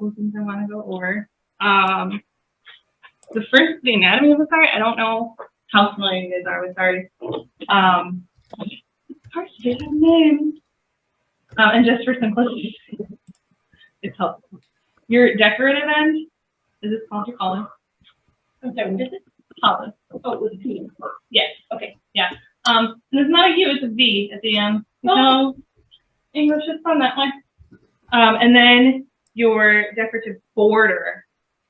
couple of things I want to go over. The first, the anatomy of a sari. I don't know how familiar you guys are with saris. Parts they have names. And just for simplicity, it's helpful. Your decorative end is this called your collar? I'm sorry, what is it? Collar. Oh, it was a P. Yes. Okay. Yeah. And it's not a U, it's a V at the end. So English is fun that way. And then your decorative border,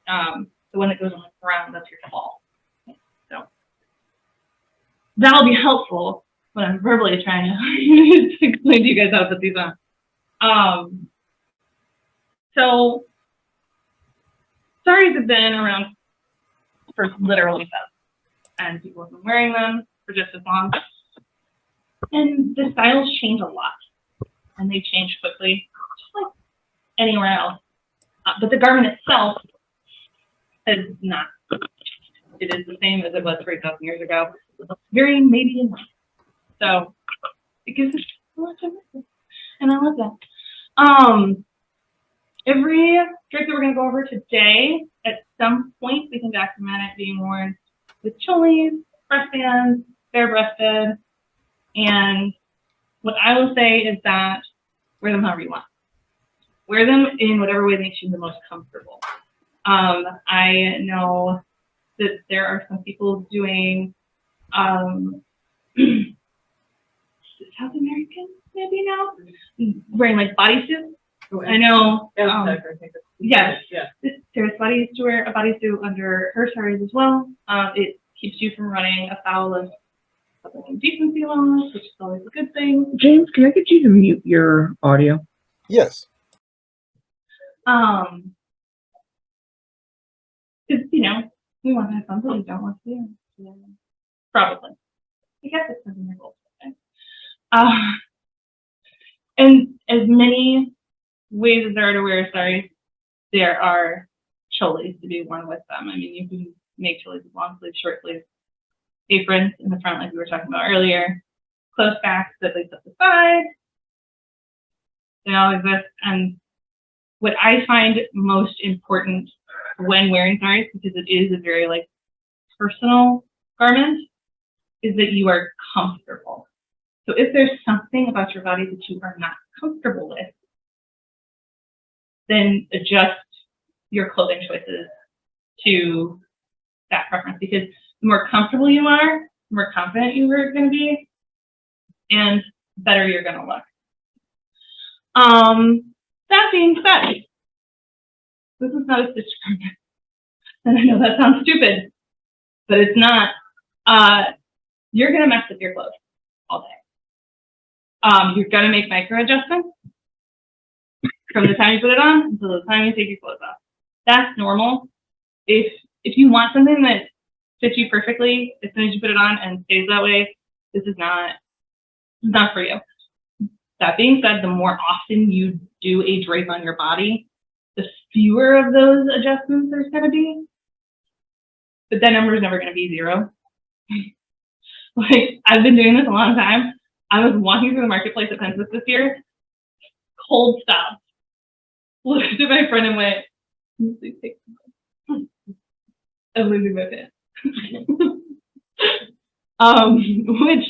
the one that goes on the ground, that's your fall. So that'll be helpful when I'm verbally trying to explain to you guys how to put these on. So saris have been around for literally thousands, and people have been wearing them for just as long. And the styles change a lot, and they change quickly, just like anywhere else. But the garment itself is not. It is the same as it was 3,000 years ago. Very maybe in life. So it gives us a lot of message, and I love that. Every drape that we're going to go over today, at some point, we can document it being worn with cholis, breastbands, bare-breasted, and what I will say is that wear them however you want. Wear them in whatever way makes you the most comfortable. I know that there are some people doing South American maybe now, wearing like bodysuits. I know. Yes. Sarah's body used to wear a bodysuit under her saris as well. It keeps you from running afoul of decency laws, which is always a good thing. James, can I get you to mute your audio? Yes. Because you know we want to have fun, but we don't want to do it. Probably. I guess it's something your goals. And as many ways as there are to wear saris, there are cholis to be worn with them. I mean, you can make cholis with long sleeves, short sleeves, aprons in the front, like we were talking about earlier, close backs that lace up the side. They all exist. And what I find most important when wearing saris, because it is a very like personal garment, is that you are comfortable. So if there's something about your body that you are not comfortable with, then adjust your clothing choices to that preference, because the more comfortable you are, the more confident you are going to be, and better you're going to look. That being said, this is not a stitch garment. And I know that sounds stupid, but it's not. You're going to mess with your clothes all day. You're going to make micro adjustments from the time you put it on until the time you take your clothes off. That's normal. If you want something that fits you perfectly as soon as you put it on and stays that way, this is not for you. That being said, the more often you do a drape on your body, the fewer of those adjustments there's going to be. But that number is never going to be 0. Like, I've been doing this a long time. I was walking through the marketplace at Pensis this year, cold stop, looked at my friend and went, "Can you please take some?" I'm losing my pants. Which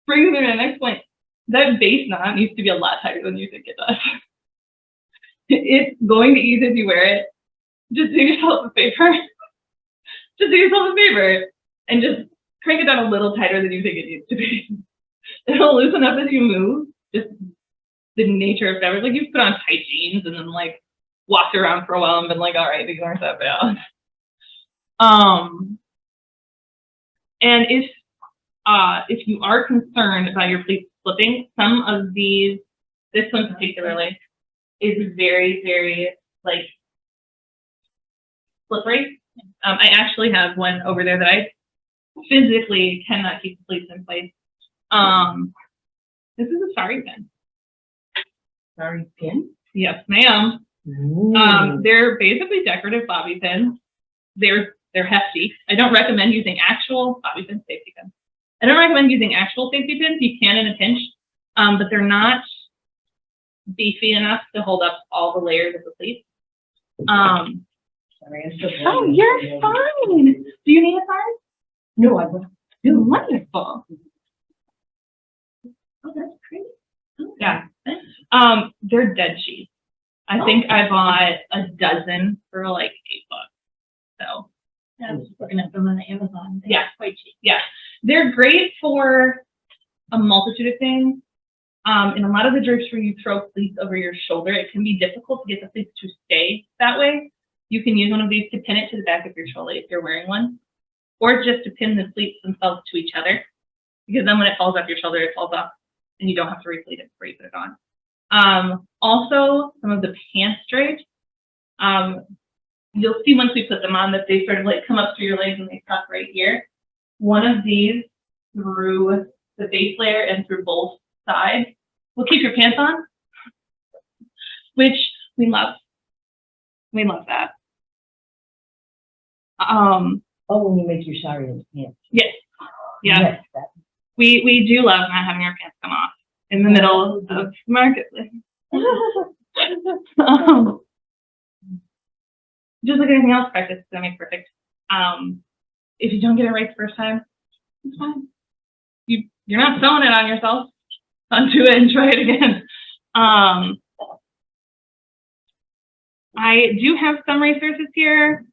brings me to the next point. That base knot needs to be a lot tighter than you think it does. It's going to ease as you wear it. Just do yourself a favor. And just crank it down a little tighter than you think it needs to be. It'll loosen up as you move. Just the nature of fabric. Like, you've put on tight jeans and then like walked around for a while and been like, all right, these aren't that bad. And if you are concerned about your pleats slipping, some of these, this one particularly, is very, very like slippery. I actually have one over there that I physically cannot keep the pleats in place. This is a Sari pin. Sari pin? Yes, ma'am. They're basically decorative bobby pins. They're hefty. I don't recommend using actual bobby pins, safety pins. I don't recommend using actual safety pins. You can in a pinch, but they're not beefy enough to hold up all the layers of the pleats. Sorry, I'm still. Oh, you're fine. Do you need a sign? No, I won't. Wonderful. Oh, that's great. Yeah. They're dead cheap. I think I bought a dozen for like $8. So I was looking at them on Amazon. They're Yeah. quite cheap. yeah, they're great for a multitude of things. In a lot of the drapes where you throw pleats over your shoulder, it can be difficult to get the pleats to stay that way. You can use one of these to pin it to the back of your trolley if you're wearing one, or just to pin the pleats themselves to each other, because then when it falls off your shoulder, it falls off and you don't have to replete it before you put it on. Also, some of the pants drapes, you'll see once we put them on that they sort of like come up through your legs and they stop right here. One of these through the base layer and through both sides will keep your pants on, which we love. We love that. Oh, when you make your sari into pants. Yes. Yeah. Yes, that. We do love not having our pants come off in the middle of the marketplace. Just like anything else, practice is gonna make perfect. If you don't get it right the first time, it's fine. You're not sewing it on yourself. Undo it and try it again. I do have some resources here.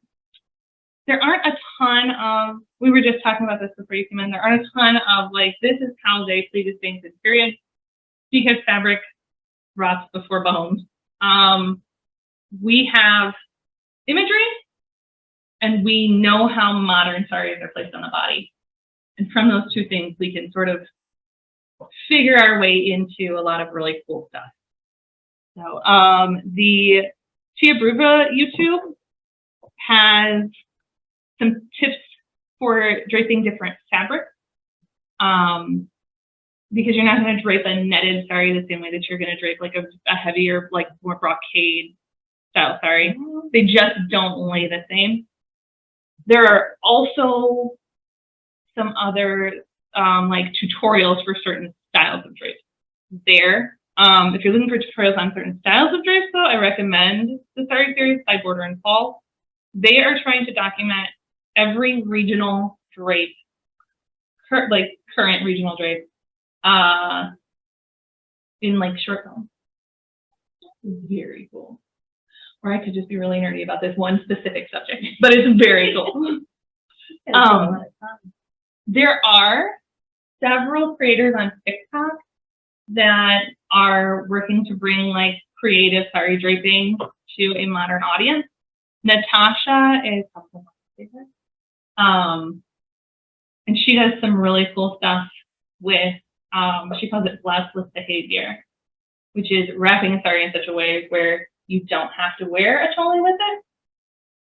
There aren't a ton of, we were just talking about this before you came in, there aren't a ton of like, this is how they pleat this thing, period, because fabric rots before bones. We have imagery, and we know how modern saris are placed on the body. And from those two things, we can sort of figure our way into a lot of really cool stuff. So the Tia Bruva YouTube has some tips for draping different fabrics. Because you're not going to drape a netted sari the same way that you're going to drape like a heavier, like more brocade style sari. They just don't lay the same. There are also some other like tutorials for certain styles of drapes there. If you're looking for tutorials on certain styles of drapes, though, I recommend the Sari series by Border and Fall. They are trying to document every regional drape, current regional drape, in like short film. Very cool. Or I could just be really nerdy about this one specific subject, but it's very cool. There are several creators on TikTok that are working to bring like creative sari draping to a modern audience. Natasha is probably my favorite. And she does some really cool stuff with, she calls it blouseless behavior, which is wrapping a sari in such a way where you don't have to wear a choli with it.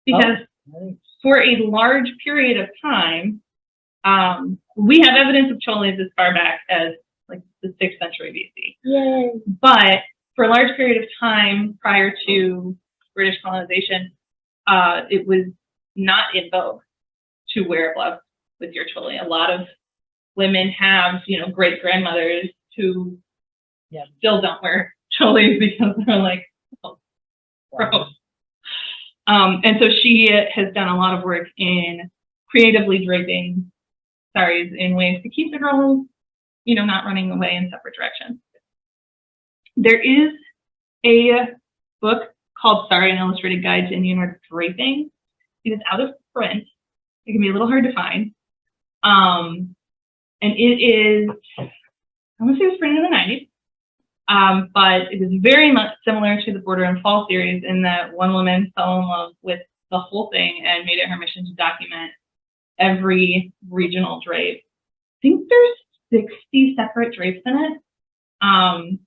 Because for a large period of time, we have evidence of cholis as far back as like the 6th century BC. Yay. But for a large period of time prior to British colonization, it was not in vogue to wear a blouse with your choli. A lot of women have, great grandmothers who still don't wear cholis because they're like, oh, gross. And so she has done a lot of work in creatively draping saris in ways to keep the girls, not running away in separate directions. There is a book called Sari, an Illustrated Guide to Indian Art Draping. It is out of print. It can be a little hard to find. And it is, I want to say it was printed in the 90s, but it is very much similar to the Border and Fall series in that one woman fell in love with the whole thing and made it her mission to document every regional drape. I think there's 60 separate drapes in it. And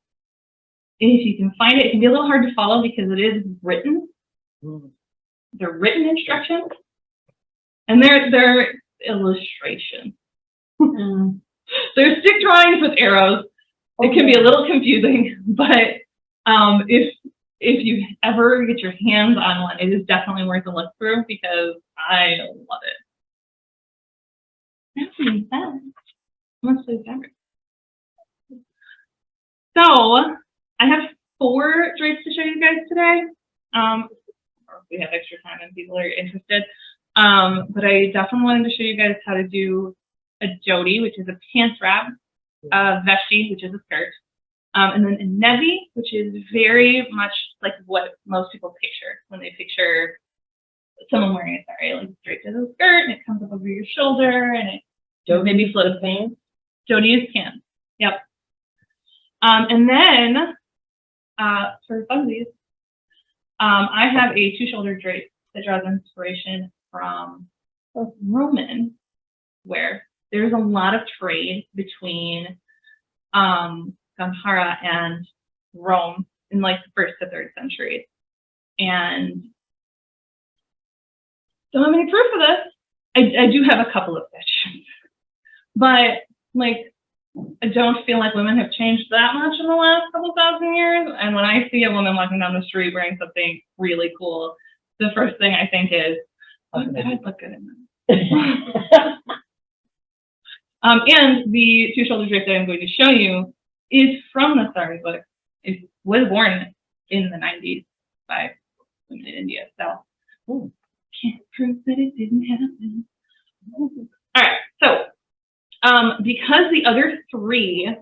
if you can find it, it can be a little hard to follow because it is written. They're written instructions, and they're illustrations. They're stick drawings with arrows. It can be a little confusing, but if you ever get your hands on one, it is definitely worth a look through because I love it. That's really fun. Mostly fabric. So I have 4 drapes to show you guys today. we have extra time and people are interested. But I definitely wanted to show you guys how to do a jodi, which is a pants wrap, vesti, which is a skirt, and then a nevi, which is very much like what most people picture when they picture someone wearing a sari, like draped as a skirt, and it comes up over your shoulder, and it maybe floats. Pants? Jodi is pants. Yep. And then for funsies, I have a two-shoulder drape that draws inspiration from Roman, where there's a lot of trade between Gandhara and Rome in like the 1st to 3rd century. And don't have any proof of this. I do have a couple of pictures, but like I don't feel like women have changed that much in the last couple thousand years. And when I see a woman walking down the street wearing something really cool, the first thing I think is, oh, I'd look good in that. And the two-shoulder drape that I'm going to show you is from the Sari book. It was born in the 90s by women in India. So can't prove that it didn't happen. All right, so because the other 3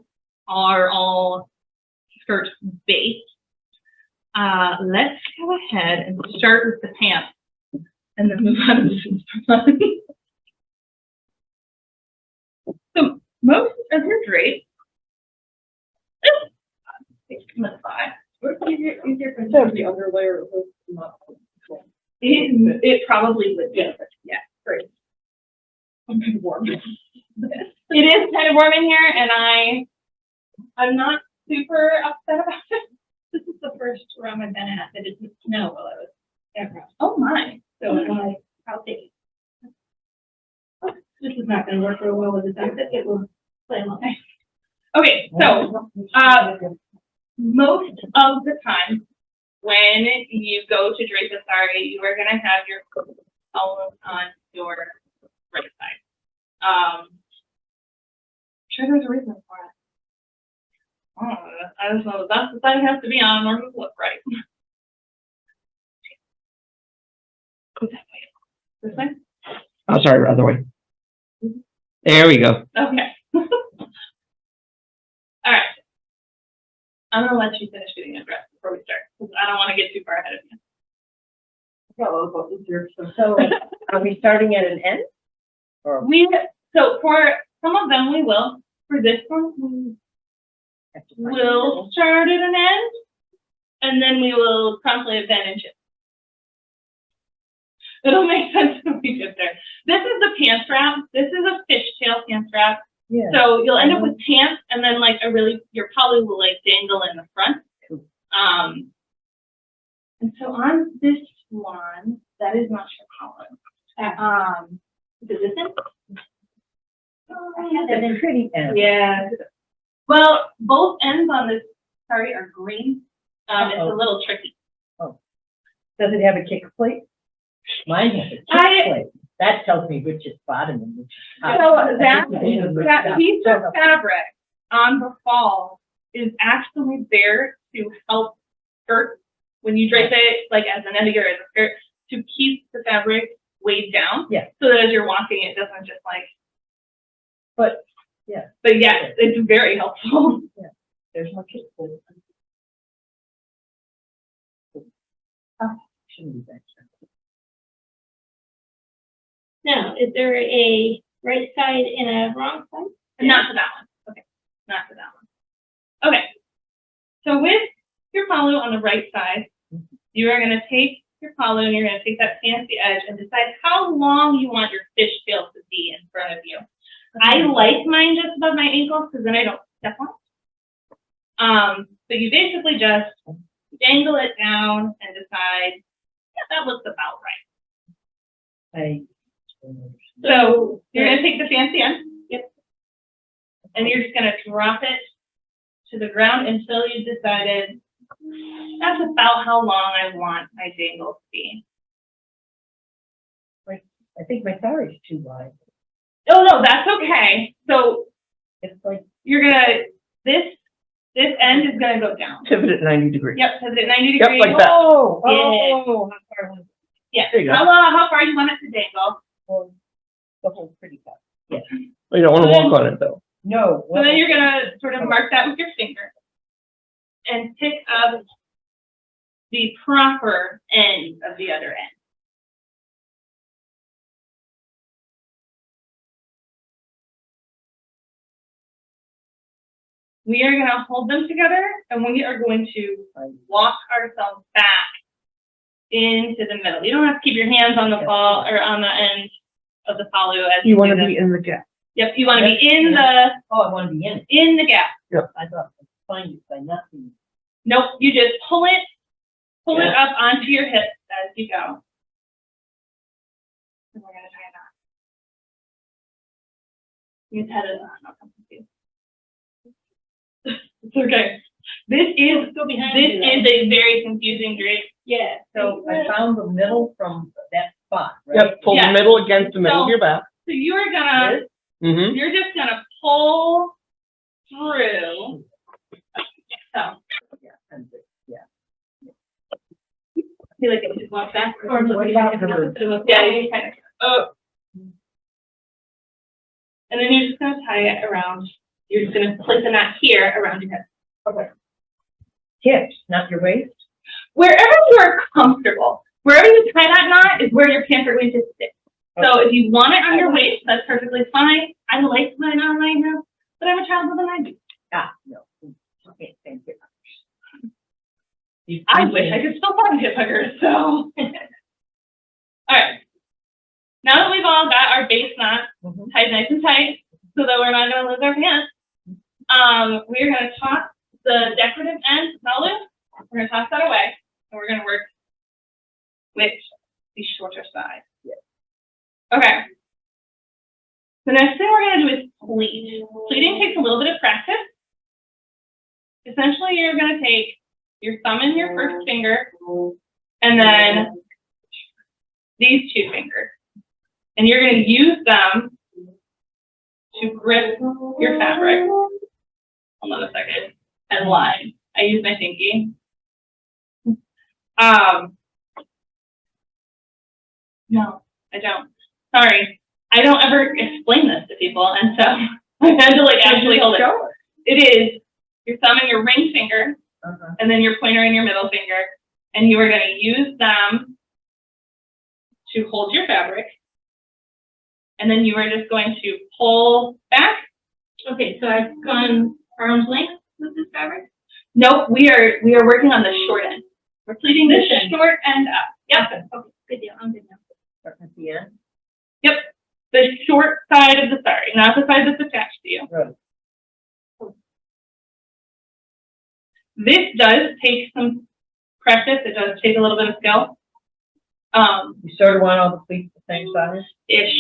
are all skirt based, let's go ahead and start with the pants and then move on to the So most of your drape The other layer it probably would be. Yeah, great. I'm kind of warm. It is kind of warm in here, and I'm not super upset about it. This is the first room I've been at that didn't snow while I was aircraft. Oh my! So I'm like, I'll take it. This is not going to work real well with the fact that it will play along. Okay, so most of the time when you go to drape a sari, you are going to have your columns on your right side. Sure, there's a reason for it. I just know that's the side it has to be on in order to look right. Go that way. This way? Oh, sorry, other way. There we go. Okay. All right. I'm gonna let you finish getting your dress before we start, because I don't want to get too far ahead of you. So are we starting at an end? Or So for some of them we will. For this one, we'll start at an end, and then we will promptly abandon it. It'll make sense when we get there. This is the pants wrap. This is a fishtail pants wrap. Yeah. So you'll end up with pants, and then like your poly will like dangle in the front. And so on this one, that is not your collar. Is this it? I had that in pretty end. Yeah. Well, both ends on this sari are green. It's a little tricky. Oh. Does it have a kick plate? Mine has a kick plate. That tells me which is bottom and which is top. So that piece of fabric on the fall is actually there to help skirts when you drape it, like as an eddy or as a skirt, to keep the fabric weighed down. Yeah. So that as you're walking, it doesn't just like. But yeah. But yes, it's very helpful. Yeah. There's my kick plate. Shouldn't be that. Now, is there a right side and a wrong side? Not to that one. Okay. Not to that one. Okay. So with your follow on the right side, you are going to take your follow and you're going to take that fancy edge and decide how long you want your fishtail to be in front of you. I like mine just above my ankles because then I don't step on it. So you basically just dangle it down and decide, yeah, that looks about right. So you're going to take the fancy end. Yep. And you're just going to drop it to the ground until you've decided that's about how long I want my dangle to be. I think my sari is too wide. Oh no, that's okay. So It's like you're gonna this end is gonna go down. Pivot at 90 degrees. Yep, pivot at 90 Yep, degrees. like that. oh, Yeah. how far was it? Yeah. There you go. How far you want it to dangle? Well, the whole pretty cup. Yes. Well, you don't want to walk on it though. No. So then you're gonna sort of mark that with your finger and pick up the proper end of the other end. We are gonna hold them together and we are going to walk ourselves back into the middle. You don't have to keep your hands on the ball or on the end of the follow as You want to do be this. in the gap. Yep, you want to be in Oh, I want to be in it. the gap. I thought I'd find it by not being. Nope, you just pull it up onto your hips as you go. And we're gonna try it on. Use head on, I'll come with you. It's okay. This is a very confusing drape. Yeah. So I found the middle from that spot, right? Yep, pull Yeah. the middle against the middle of your back. So you are gonna, Mm-hmm. you're just gonna pull through. So, Yeah, and the- yeah. I feel like it would just walk back. Or what about her? Yeah, you kind of, oh. And then you're just gonna tie it around, you're just gonna place a knot here around your head. Okay. Hips, not your waist? Wherever you are comfortable, wherever you tie that knot is where your pants are going to sit. So if you want it on your waist, that's perfectly fine. I like mine on right now, but I'm a child of the 90s. No. Okay, thank you. I wish I could still find hip huggers, so. All right. Now that we've all got our base knot tied nice and tight, so that we're not going to lose our pants, we're going to toss the decorative end, not loose. We're going to toss that away, and we're going to work with the shorter side. Okay. The next thing we're going to do is pleat. Pleating takes a little bit of practice. Essentially, you're going to take your thumb and your first finger, and then these two fingers. And you're going to use them to grip your fabric. Hold on a second. And line. I use my pinky. No, I don't. Sorry. I don't ever explain this to people, and so I had to actually hold it. It is your thumb and your ring finger, and then your pointer and your middle finger, and you are going to use them to hold your fabric, and then you are just going to pull back. Okay, so I've gone arm's length with this fabric. Nope, we are working on the short end. We're pleating the short end up. Yep. Okay, good deal. I'm good now. Start at the end. Yep. The short side of the sari, not the side that's attached to you. Right. This does take some practice. It does take a little bit of skill. You sort of want all the pleats the same size? Ish.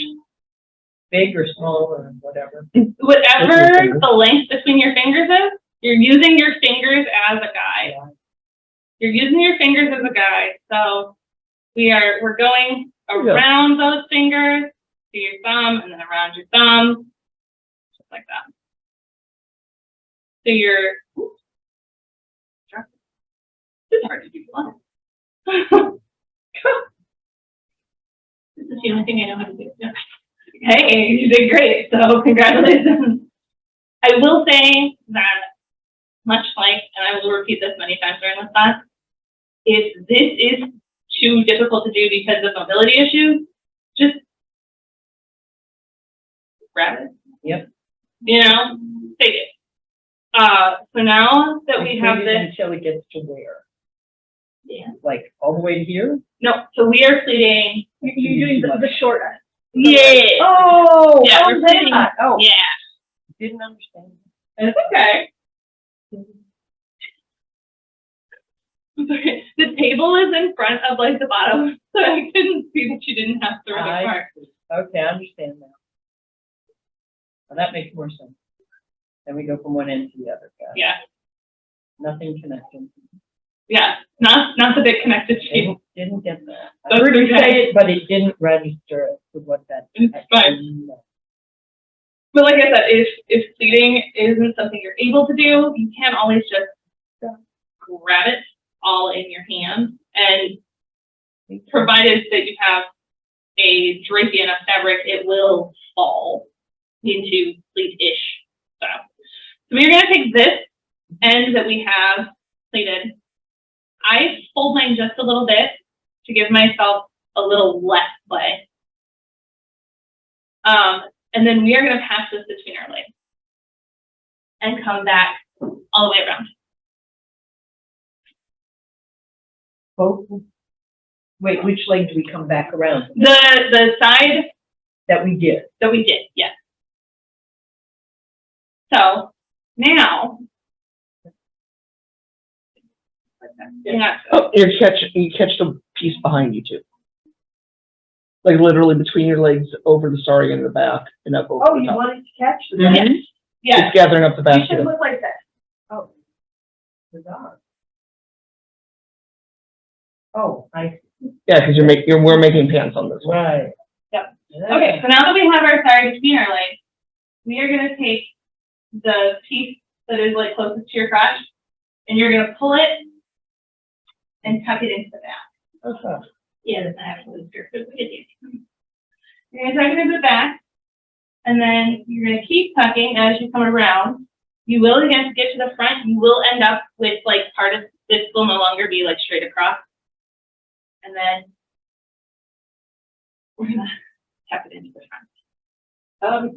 Big or small or whatever? Whatever the length between your fingers is, you're using your fingers as a guide. Yeah. You're using your fingers as a guide. So we're going around those fingers to your thumb and then around your thumb, just like that. So you're, it's hard to do one. This is the only thing I know how to do. Hey, you did great, so congratulations. I will say that, much like, and I will repeat this many times during this class, if this is too difficult to do because of mobility issues, just grab it. Yep. You know, take it. So now that we have this, Until it gets to where? yeah. Like all the way to here? No, so we are pleating. You're doing the short end. Yeah. Oh! Yeah, oh, we're pleating. that. Oh, Yeah. didn't understand. It's okay. Sorry. The table is in front of like the bottom, so I couldn't see that you didn't have to run apart. Okay, I understand now. Well, that makes more sense. Then we go from one end to the other. Got it. Yeah. Nothing connecting. Yeah. Not the bit connected sheet. Didn't get that. I That's heard you okay. say it, but it didn't register as to what that. It's fine. But like I said, if pleating isn't something you're able to do, you can always just grab it all in your hand. And provided that you have a drapey enough fabric, it will fall into pleat-ish style. So we're gonna take this end that we have pleated. I fold mine just a little bit to give myself a little less play. And then we are gonna pass this between our legs and come back all the way around. Both? Wait, which leg do we come back around? The side That we did. that we did, yes. So now, yeah, Oh, you catch the piece behind you too. Like literally between your legs, over the sari and the back, and up over Oh, the you top. wanted to catch the Mhm. dog? yes, It's gathering up the You back. should look like that. Oh, the dog. Oh, I, Yeah, because we're making pants on this one. right. Yep. Yeah. Okay, so now that we have our sari between our legs, we are gonna take the piece that is like closest to your crotch, and you're gonna pull it and tuck it into the back. Uh-huh. Yeah, that's actually true. You're gonna tuck it into the back, and then you're gonna keep tucking as you come around. You will, again, to get to the front, you will end up with like part of this will no longer be like straight across. And then we're gonna tuck it into the front.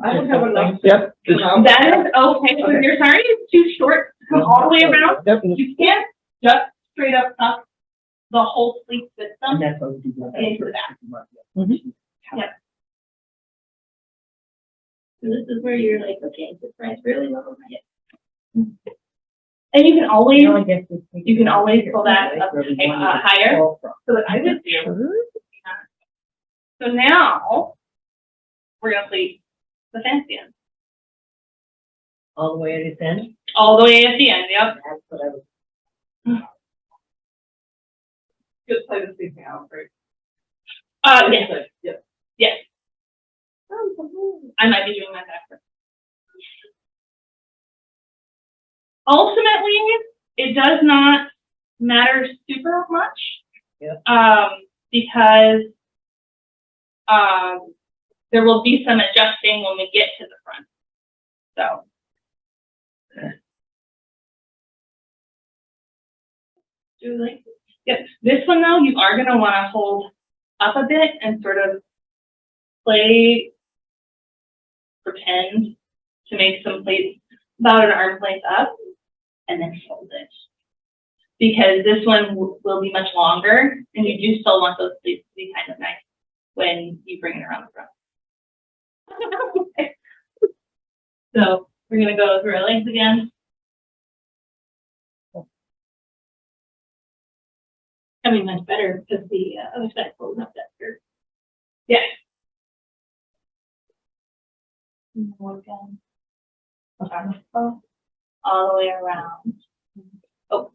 I don't have enough. Yep. That is okay, because your sari is too short to come all the way around. Yep. You can't just straight up tuck the whole sleeve And system that's what we do. into the back. Mhm. Yep. So this is where you're like, okay, this friend's really low on my hip. And you can always, No, I guess you can always pull that up higher. So what I would do. So now we're gonna pleat the fancy end All the way at its end? all the way at the end. Yep. That's what I was. Just play the sleeping out, right? Yes. Yes. Yes. I might be doing that backwards. Ultimately, it does not matter super much. Yeah. Because there will be some adjusting when we get to the front. So. Do like, yep. This one though, you are gonna want to hold up a bit and sort of pretend to make some plates about an arm's length up, and then fold it. Because this one will be much longer, and you do still want those pleats to be kind of nice when you bring it around the front. So we're gonna go through our legs again. I mean, much better because the other side pulls up that skirt. Yes. And then we're going all the way around. Oh.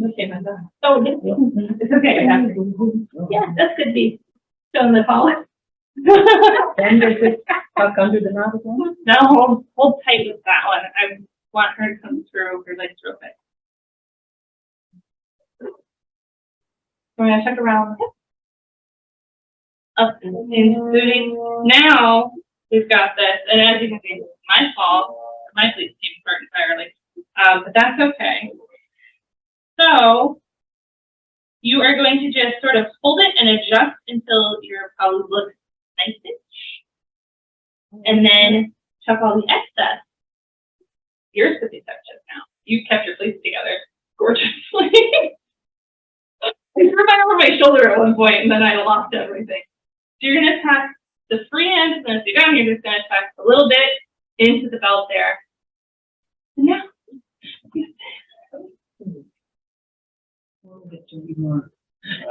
Okay, my God. Oh, It's okay. I have to. yeah, that could be showing the collar. Then does it tuck under the knot again? No, hold tight with that one. I want her to come through her legs real quick. We're gonna check around. Up including now we've got this, and as you can see, it's my fault. My pleats came apart entirely. But that's okay. So you are going to just sort of hold it and adjust until your probably looks nice-ish. And then tuck all the excess. Yours could be tucked just now. You kept your pleats together gorgeously. I threw mine over my shoulder at one point and then I lost everything. So you're gonna tuck the free end is gonna stay down. You're just gonna tuck a little bit into the belt there. And now,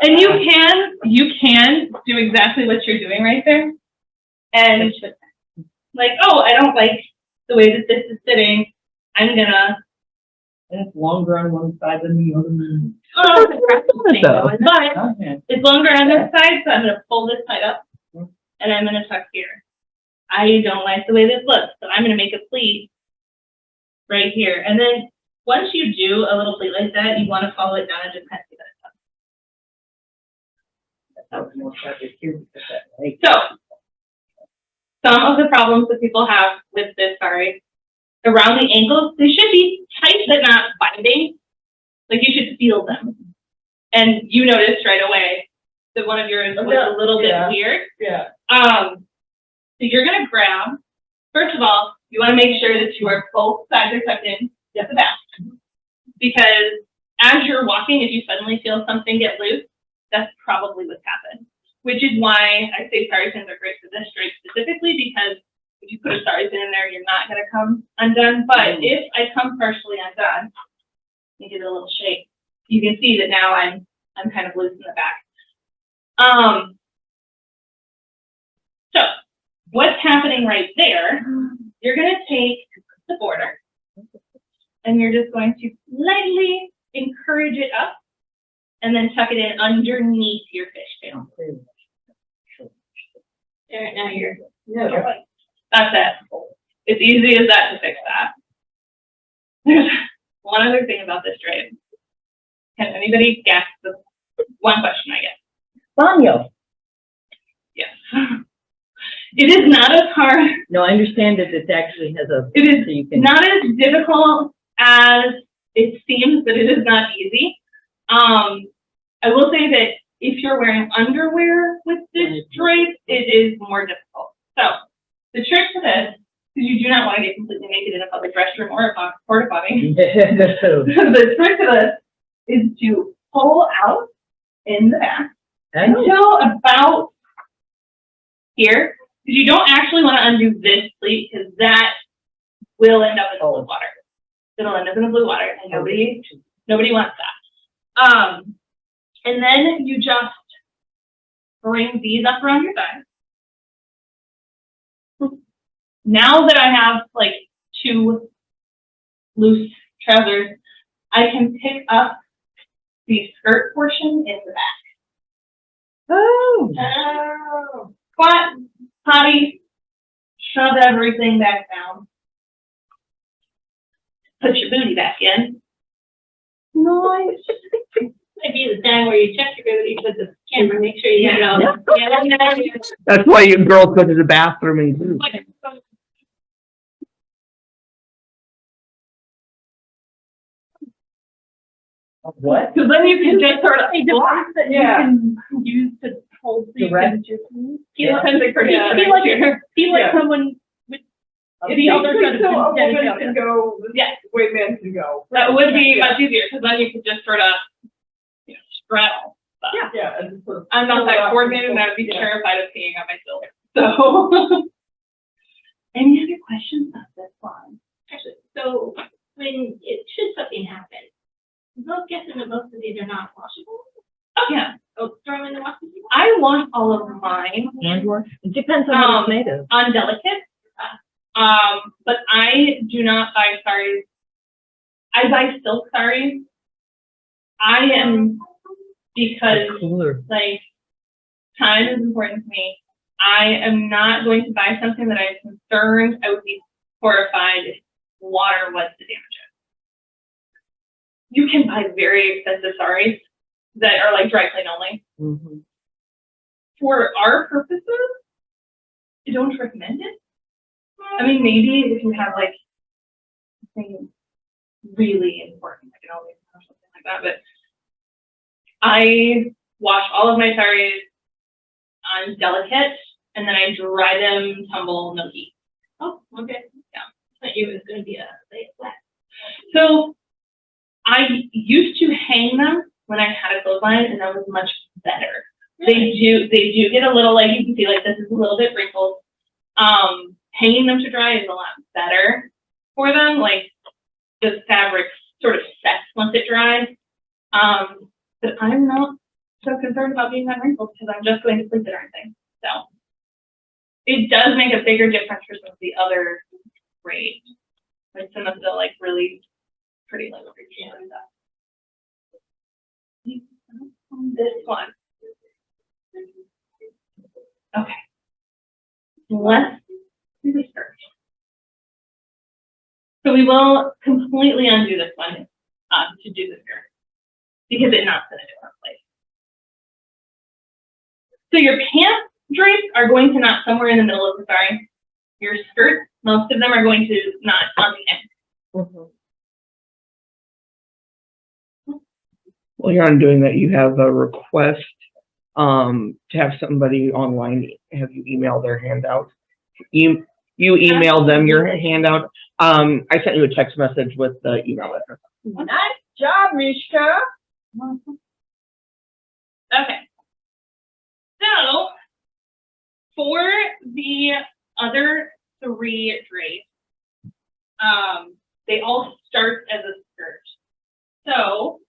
and you can do exactly what you're doing right there. And like, oh, I don't like the way that this is sitting. I'm gonna. And it's longer on one side than the other. Oh, it's a practical thing, though, Okay. but it's longer on this side, so I'm gonna pull this side up, and I'm gonna tuck here. I don't like the way this looks, so I'm gonna make a pleat right here, and then once you do a little pleat like that, you want to follow it down and just kind of see that it's done. That was more subject here because that, like, So, some of the problems that people have with this, sorry, around the ankles, they should be tight but not binding. Like you should feel them. And you noticed right away that one of yours was a little bit weird. yeah. So you're gonna grab, first of all, you wanna make sure that you are both sides are tucked in at the back. Because as you're walking, if you suddenly feel something get loose, that's probably what's happened. Which is why I say sari pins are great for this drape specifically, because if you put a sari pin in there, you're not gonna come undone. But if I come partially undone, you give it a little shake. You can see that now I'm kind of loose in the back. So what's happening right there, you're gonna take the border and you're just going to lightly encourage it up and then tuck it in underneath your fishtail. There, now you're. That's it. It's easy as that to fix that. There's one other thing about this drape. Can anybody guess the one question I get? Banyo. Yes. It is not as hard. No, I understand that it actually has a. It is so you can, not as difficult as it seems, but it is not easy. I will say that if you're wearing underwear with this drape, it is more difficult. So the trick to this, because you do not want to get completely naked in a public restroom or a porta potty. The trick to this is to pull out in the back until about here, because you don't actually want to undo this pleat, because that will end up in the blue water. It'll end up in the blue water, and nobody wants that. And then you just bring these up around your thighs. Now that I have like two loose trousers, I can pick up the skirt portion in the back. Oh. Squat, potty, shove everything back down. Put your booty back in. Nice. Might be the time where you check your booty with the camera, make sure you have it all. Yeah. That's why you girls go to the bathroom and do. What? Because then you can just sort of block that you Yeah. can use to hold the Direct. feel like someone with the other side of So a the woman genitalia. can go, Yes. the way men can go. That would be much easier, because then you could just sort of, straddle. But Yeah, and so. I'm not that coordinated, and I would be terrified of peeing on myself. So, any other questions about this one? Actually, so when should something happen, I'm not guessing that most of these are not washable. Oh, yeah. Oh, throw them in the washing machine. I wash all of mine Hand wash? It depends on what it's made of. on delicate. But I do not buy saris. I buy silk saris. I am, because Cooler. like time is important to me. I am not going to buy something that I'm concerned I would be horrified if water was to damage it. You can buy very expensive saris that are like dry clean only. Mm-hmm. For our purposes, I don't recommend it. I mean, maybe if you have like something really important, like an elevation or something like that, but I wash all of my saris on delicate, and then I dry them, tumble, no heat. Oh, okay. Yeah. I thought you was going to be a flat. So I used to hang them when I had a clothesline, and that was much better. Really? They do get a little, like you can see, like this is a little bit wrinkled. Hanging them to dry is a lot better for them. Like the fabric sort of sets once it dries. But I'm not so concerned about being that wrinkled, because I'm just going to sleep the darn thing. So it does make a bigger difference for some of the other grades, like some of the like really pretty like and stuff. This one. Okay. Let's do the skirt. So we will completely undo this one to do the skirt because it knots in a different place. So your pants drapes are going to knot somewhere in the middle of the sari. Your skirts, most of them are going to knot on the end. While you're on doing that, you have a request to have somebody online have you email their handout. You email them your handout. I sent you a text message with the email address. Nice job, Mishka. Okay. So for the other three drapes, they all start as a skirt. So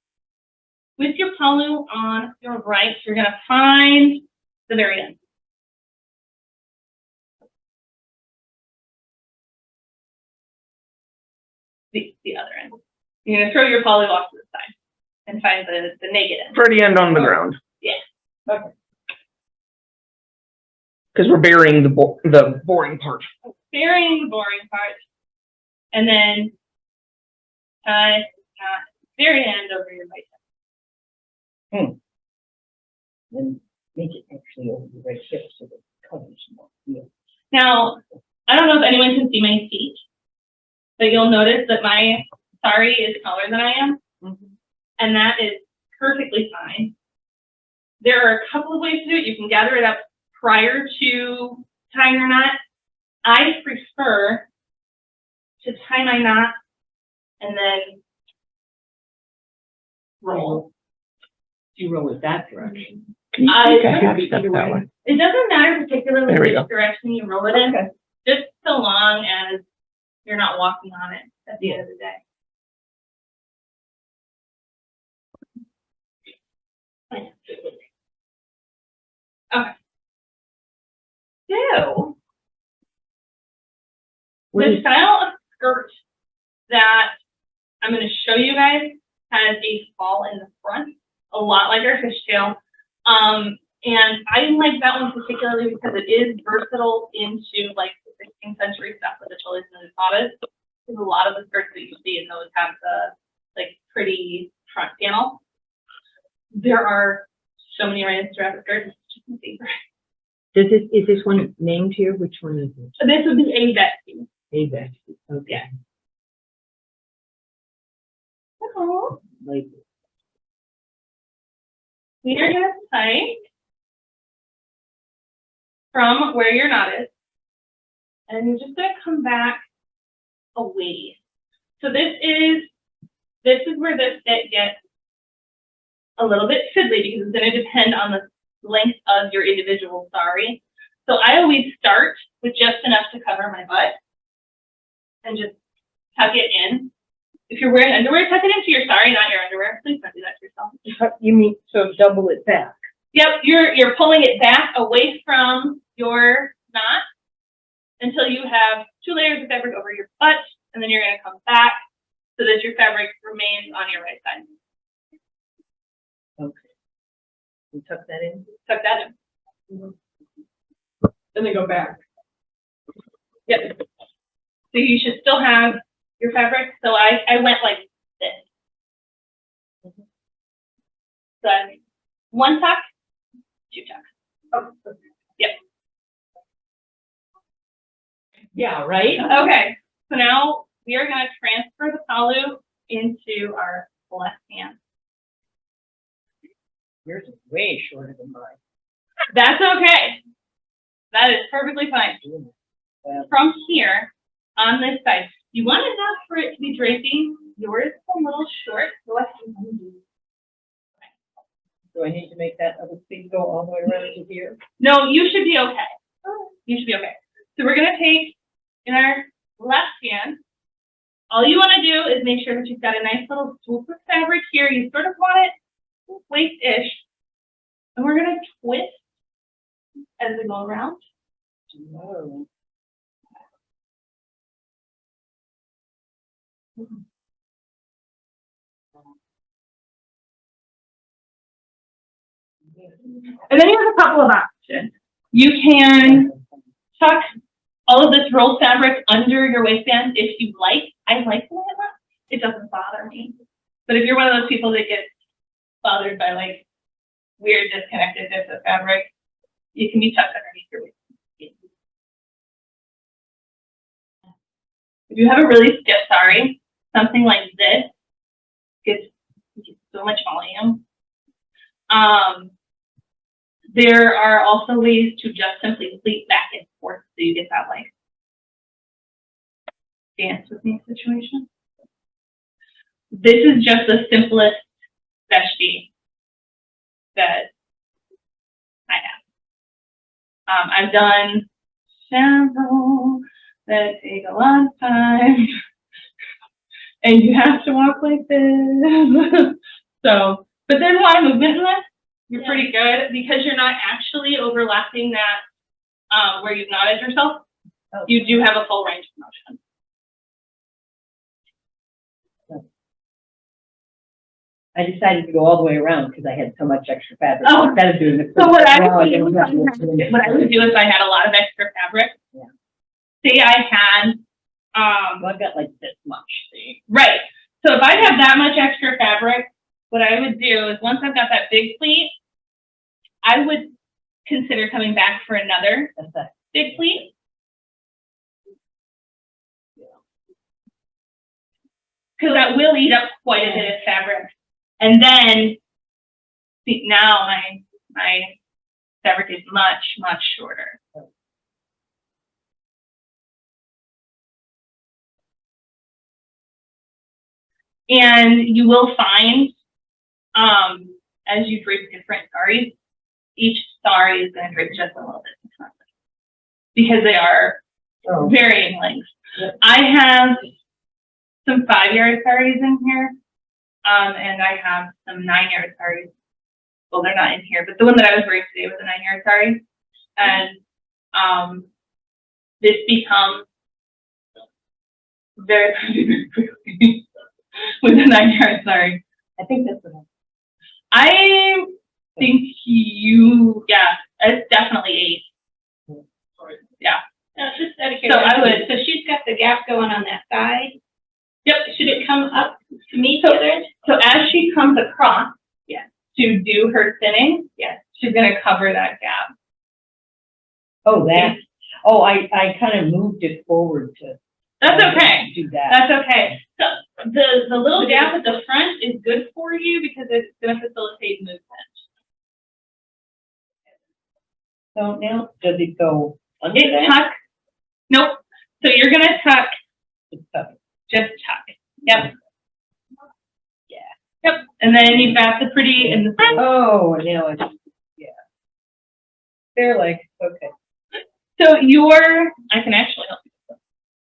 with your palu on your right, you're going to find the very end. The other end. You're going to throw your palu off to the side and find the naked end. Pretty end on the ground. Yeah. Okay. Because we're burying the boring part. Burying the boring part. And then tie the very end over your right hip. Then make it actually over the right hip so that it covers more. Yeah. Now, I don't know if anyone can see my feet, but you'll notice that my sari is taller than I am, and that is perfectly fine. There are a couple of ways to do it. You can gather it up prior to tying your knot. I prefer to tie my knot and then roll. You roll it that direction. Can you take a half step that way? It doesn't matter particularly There we which go. direction you roll it in, Okay. just so long as you're not walking on it at the end of the day. Okay. So, the style of skirt that I'm going to show you guys has a fall in the front, a lot like our fishtail. And I like that one particularly because it is versatile into like the 16th century stuff with the cholas and the espadas. Because a lot of the skirts that you see in those have the like pretty front panel. There are so many variants throughout the skirt. It's just my favorite. Is this one named here? Which one is it? So this would be a vesti. A vest. Okay. Yeah. Oh. Like, We are going to tie from where your knot is, and you're just going to come back a ways. So this is where this bit gets a little bit fiddly because it's going to depend on the length of your individual sari. So I always start with just enough to cover my butt and just tuck it in. If you're wearing underwear, tuck it into your sari, not your underwear. Please don't do that to yourself. you mean, so double it back? Yep, you're pulling it back away from your knot until you have 2 layers of fabric over your butt, and then you're going to come back so that your fabric remains on your right side. Okay. You tuck that in? Tuck that in. Then they go back. Yep. So you should still have your fabric. So I went like this. So 1 tuck, 2 tucks. Oh, yep. Yeah, right? Okay. So now we are going to transfer the palu into our left hand. Yours is way shorter than mine. That's okay. That is perfectly fine. From here, on this side, you want enough for it to be draping. Yours is a little short. Go ahead and undo. Do I need to make that other thing go all the way around to here? No, you should be okay. You should be okay. So we're going to take in our left hand. All you want to do is make sure that you've got a nice little swoop of fabric here. You sort of want it waist-ish. And we're going to twist as we go around. No. And then you have a couple of options. You can tuck all of this roll fabric under your waistband if you like. I like the way it looks. It doesn't bother me. But if you're one of those people that gets bothered by like weird disconnected bits of fabric, you can be tucked underneath your waist. If you have a really stiff sari, something like this gets so much volume. There are also ways to just simply pleat back and forth so you get that like dance with me situation. This is just the simplest vesti that I have. I've done several that take a lot of time, and you have to walk like this. So, but there's a lot of movement in this. You're pretty good because you're not actually overlapping that where you've knotted yourself. Oh. You do have a full range of motion. I decided to go all the way around because I had so much extra fabric. Oh. Instead of doing the. So what I Well, would do, didn't have to- what I would do is I had a lot of extra fabric. Yeah. Say I had, Well, I've got like this much, see? right. So if I had that much extra fabric, what I would do is once I've got that big pleat, I would consider coming back for another That's that. big pleat. Because that will eat up quite a bit of fabric. And then, see, now my fabric is much, much shorter. And you will find, as you drape different saris, each sari is going to drape just a little bit differently because they are varying lengths. Yep. I have some 5-yard saris in here, and I have some 9-yard saris. Well, they're not in here, but the one that I was wearing today was a 9-yard sari, and this becomes very pretty very quickly with a 9-yard sari. I think that's what I think it's definitely 8. Yeah. Now, just out of So I curiosity, would- so she's got the gap going on that side. Yep. Should it come up to meet the other end? So as she comes across, to do her thinning, she's gonna cover that gap. Oh, that. Oh, I kind of moved it forward to. That's okay. Do that. That's okay. So the little gap at the front is good for you because it's gonna facilitate movement. So now, does it go under It that? tuck. Nope. So you're gonna tuck, It's tucked. just tuck. Yep. Yep. And then you've got the pretty in the front. Oh, now it's, Fair leg, okay. So I can actually help you.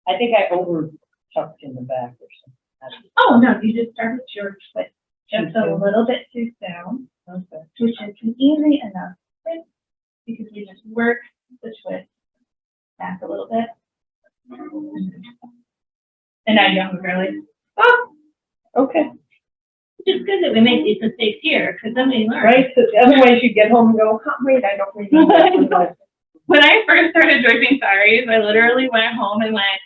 I think I over tucked in the back or something. Oh, no, you just start with your twist. Just a little bit too down, Okay. which is an easy enough twist because we just work the twist back a little bit. And now you have a really, Okay, It's good that we make these mistakes here, because then we learn. right, so otherwise you get home and go, wait, I don't really know that one. when I first started draping saris, I literally went home and went,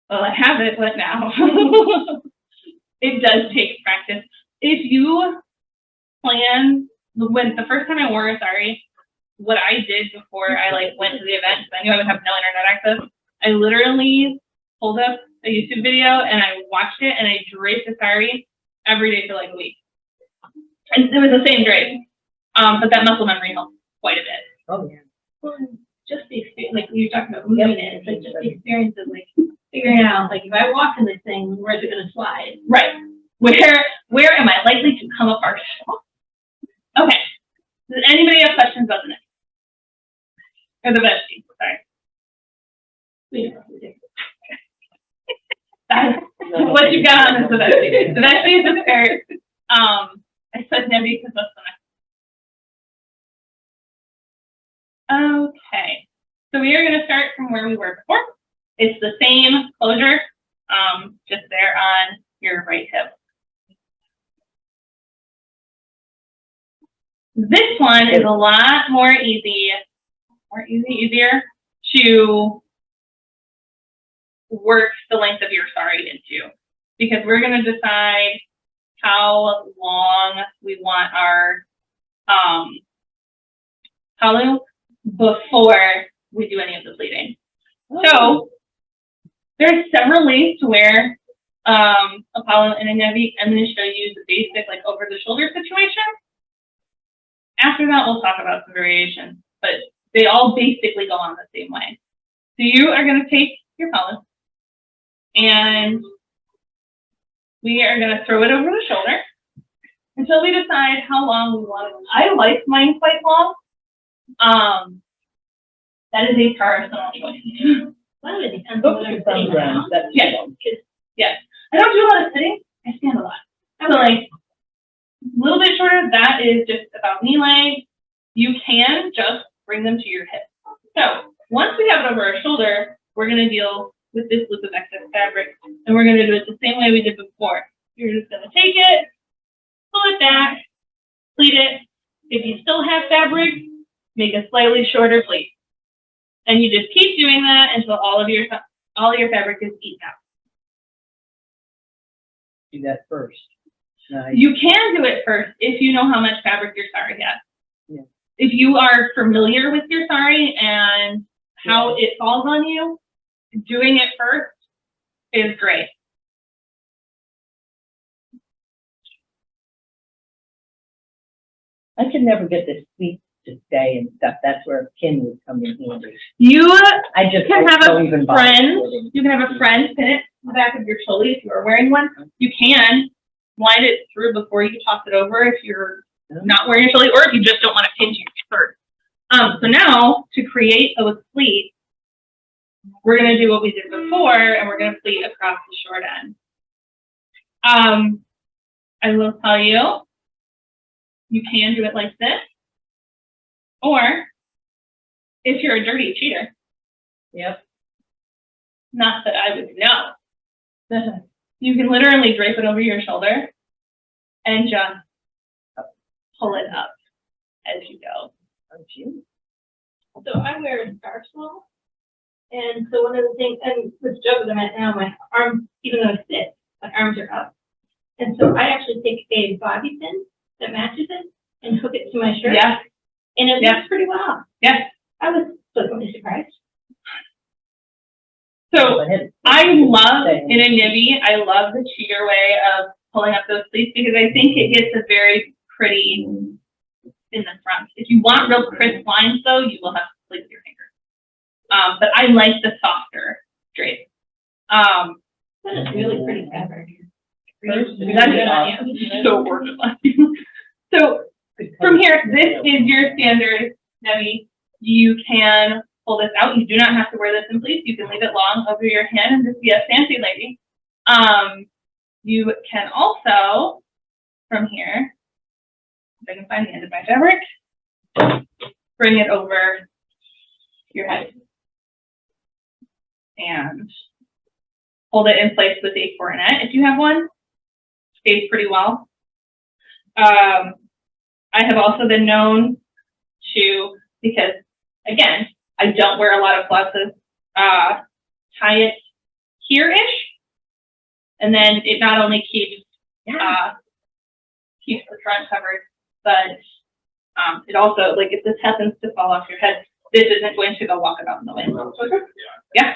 well, I have it, what now? It does take practice. If you plan, the first time I wore a sari, what I did before I went to the event, because I knew I would have no internet access, I literally pulled up a YouTube video and I watched it and I draped the sari every day for a week. And it was the same drape. But that muscle memory helped quite a bit. Oh, yeah. Well, just the experience, like you were talking about moving it, but just the experience of figuring out, if I walk in this thing, where's it gonna slide? Right. Where am I likely to come apart? Okay. Does anybody have questions about the neck? Or the vesti? Sorry. What you got on is the vesti. The vesti is the skirt. I said nebby because that's the neck. Okay. So we are going to start from where we were before. It's the same closure, just there on your right hip. This one is a lot easier to work the length of your sari into, because we're going to decide how long we want our halu before we do any of the pleating. So there's several ways to wear a palo and a nevi. I'm going to show you the basic, like, over the shoulder situation. After that, we'll talk about some variations, but they all basically go on the same way. So you are going to take your palo and we are going to throw it over the shoulder until we decide how long we want it. I like mine quite long. That is a personal choice. Well, it depends on what I'm sitting around. Yes. Yes. I don't do a lot of sitting. I stand a lot. So, like, a little bit shorter, that is just about knee length. You can just bring them to your hip. So once we have it over our shoulder, we're going to deal with this loop of excess fabric, and we're going to do it the same way we did before. You're just going to take it, pull it back, pleat it. If you still have fabric, make a slightly shorter pleat. And you just keep doing that until all your fabric is eaten out. Do that first. Nice. You can do it first if you know how much fabric your sari has. Yeah. If you are familiar with your sari and how it falls on you, doing it first is great. I could never get the sleep to stay and stuff. That's where a pin would come in handy. You I just can have don't a even bother friend. putting- You can have a friend pin it to the back of your choli if you are wearing one. You can wind it through before you toss it over if you're not wearing a choli, or if you just don't want to pinch your skirt. So now, to create a pleat, we're going to do what we did before, and we're going to pleat across the short end. I will tell you, you can do it like this, or if you're a dirty cheater, Yep. not that I would know, you can literally drape it over your shoulder and just pull it up as you go. Aren't you? So I wear a scarf small. And so one of the things, and this job that I'm at now, my arms, even though I sit, my arms are up. And so I actually take a bobby pin that matches it and hook it to my shirt. Yeah. And it Yeah. works pretty well. Yes. I was pleasantly surprised. So Go ahead. I love, in a nibby, I love the cheater way of pulling up those sleeves because I think it gets a very pretty in the front. If you want real crisp lines, though, you will have to sleeve your fingers. But I like the softer drape. That is really pretty fabric. First, That's so gorgeous on you. So from here, this is your standard nibby. You can pull this out. You do not have to wear this in pleats. You can leave it long over your hand and just be a fancy lady. You can also, from here, if I can find the end of my fabric, bring it over your head and hold it in place with a coronet if you have one. Stays pretty well. I have also been known to, because again, I don't wear a lot of blouses, tie it here-ish, and then it not only keeps keeps the front covered, but it also, like, if this happens to fall off your head, this isn't going to go walk about in the wind. Yeah.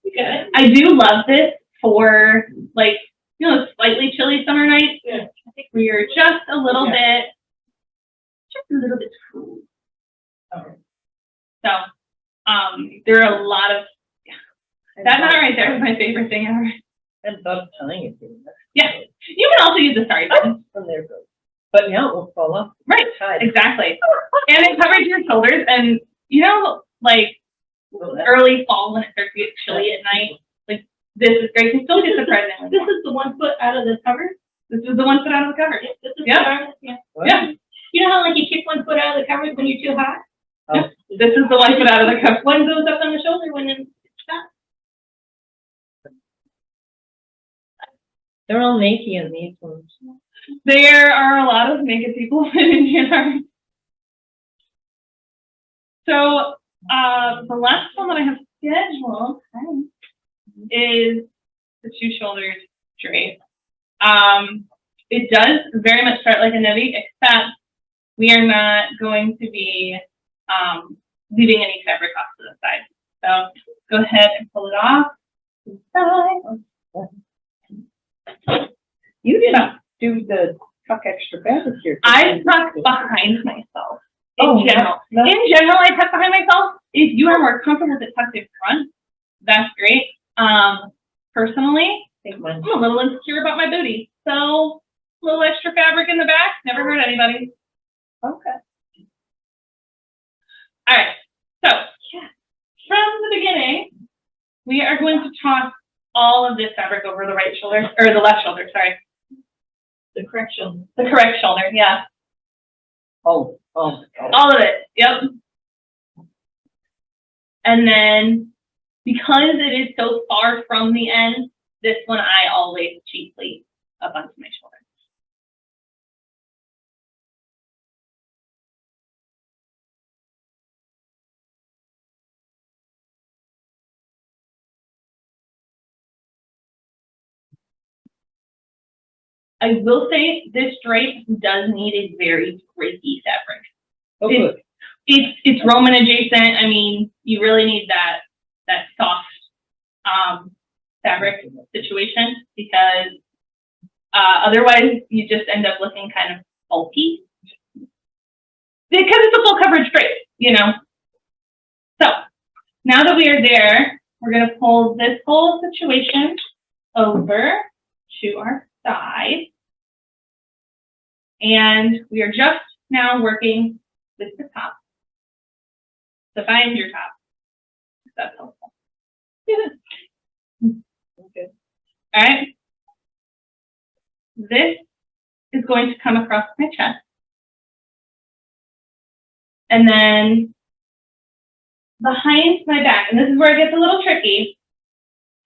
Good. I do love this for, like, you know, slightly chilly summer nights. Yeah. I think where you're just a little bit cool. Okay. So, there are a lot of, that knot right there is my favorite thing ever. I love tying it. Yeah. You can also use the Sari pin. From there goes. But now it won't fall off. Right, Tied. exactly. And it covers your shoulders, and, you know, like, Well, that's- early fall when it starts to get chilly at night, like, this is great. You still get surprisingly. This is the 1 foot out of the cover. This is the one foot out of the cover. This is Yeah. the arm, yeah. What? Yeah. You know how like you kick 1 foot out of the cover when you're too hot? Oh, This is the one foot out of the cover. One goes up on the shoulder when it's stopped. they're all naked in these ones. There are a lot of naked people in Indian art. So, the last one that I have schedule is the 2 shoulders drape. It does very much start like a nivy, except we are not going to be leaving any fabric off to the side. So go ahead and pull it off to the side. You didn't do the tuck extra fabric here. I tuck behind myself in Oh, general. no. In general, I tuck behind myself. If you are more comfortable with it tucked in front, that's great. Personally, I'm a little insecure about my booty, so a little extra fabric in the back never hurt anybody. Okay. All right, so from the beginning, we are going to toss all of this fabric over the right shoulder, or the left shoulder, sorry. The correct shoulder. The correct shoulder, yeah. Oh. All of it, yep. And then, because it is so far from the end, this one I always cheat pleat up onto my shoulder. I will say this drape does need a very drapey fabric. Oh, good. It's Roman adjacent. I mean, you really need that soft fabric situation, because otherwise you just end up looking kind of bulky. Because it's a full coverage drape, you know. So now that we are there, we're going to pull this whole situation over to our side. And we are just now working with the top. So find your top. That's helpful. Okay. All right. This is going to come across my chest. And then behind my back, and this is where it gets a little tricky,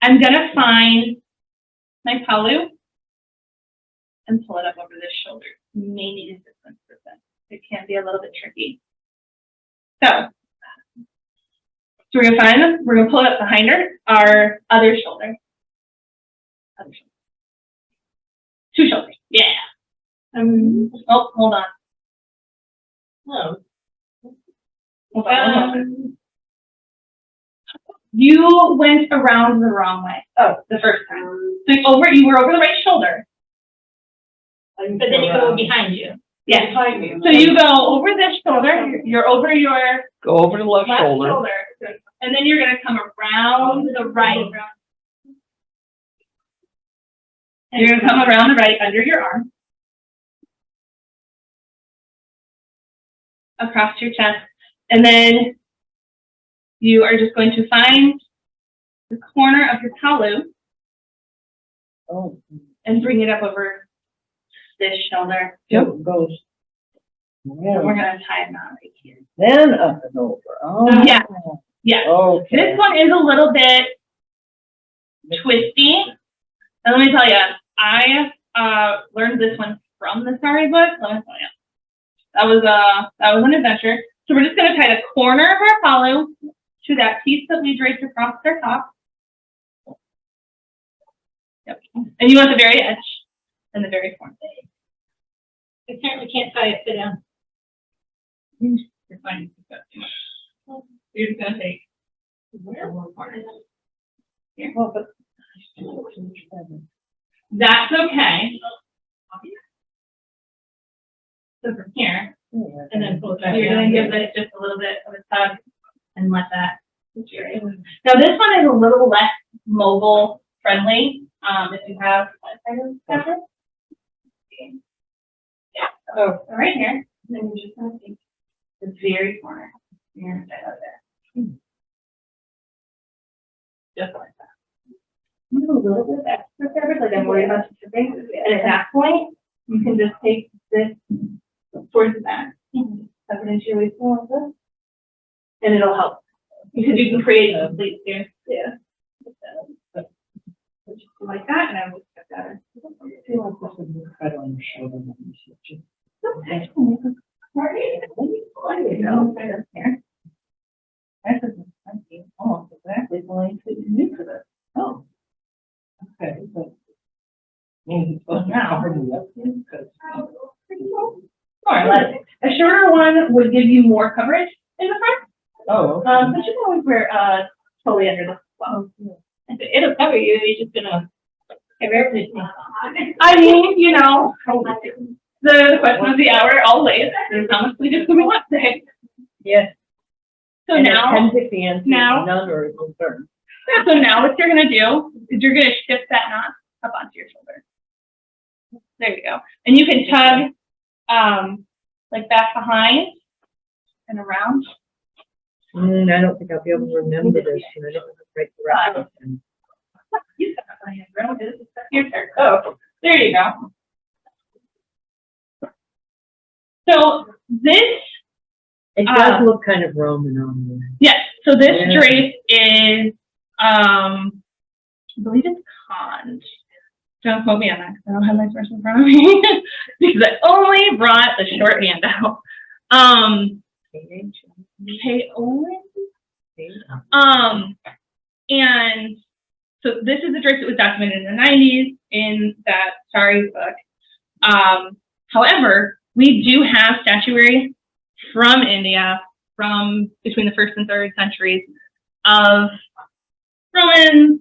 I'm going to find my palu and pull it up over this shoulder. You may need assistance with this. It can be a little bit tricky. So we're going to pull it up behind our other shoulder. Other shoulder. 2 shoulders. Yeah. Oh, hold on. Oh. Hold on. You went around the wrong way. Oh, the first time. So you were over the right shoulder. But then you go behind you. Yes. Behind you. So you go over this shoulder, you're over your Go over the left left shoulder. shoulder, and then you're going to come around the right. And you're going to come around the right under your arm, across your chest, and then you are just going to find the corner of your palu Oh. and bring it up over this shoulder. So it goes. And we're going to tie a knot right here. Then up and over. Oh. Yeah. Yeah. Okay. This one is a little bit twisty. And let me tell you, I learned this one from the Sari book. Let me tell you, that was an adventure. So we're just going to tie the corner of our palu to that piece that we draped across our top. Yep. And you want the very edge and the very corner. I certainly can't tie it fit down. You're fine. You're just going to take one corner. Here. Well, but. That's okay. So from here, and then pull it back. You're going to give it just a little bit of a tug and let that. Now this one is a little less mobile friendly. If you have fabric. Yeah. So right here, then you're just going to take the very corner. You're going to set out there. Just like that. A little bit of extra fabric, like I'm worried about the shipping. And at that point, you can just take this towards the back, tuck it into your waist a little bit, and it'll help. Because you can create a complete here. Yeah. Just like that, and I will cut that in. I feel like this would look better on your shoulder. Okay. There you go. Right up here. That's almost exactly sleep lines that you need for this. Oh, Okay, but. Maybe it's supposed to cover me up here, because. More or less. A shorter one would give you more coverage in the front. Oh, But you can always wear, totally under this as well. It'll cover you, you're just gonna have everything. I mean, you know, the question of the hour always is how much sleep do we want today? yes. So And it now, depends if the answer is now- none or a concern. so now what you're gonna do is you're gonna shift that knot up onto your shoulder. There you go. And you can tug, like back behind and around. I don't think I'll be able to remember this, and I don't have the right direction. You said that my hand around it. Your turn. Oh, there you go. So this, It does look kind of Roman on me. yes, so this Yeah. drape is, I believe it's conned. Don't quote me on that, because I don't have my source in front of me, because I only brought the short handout. And so this is a drape that was documented in the 90s in that Saree book. However, we do have statuary from India, from between the 1st and 3rd centuries, of Romans,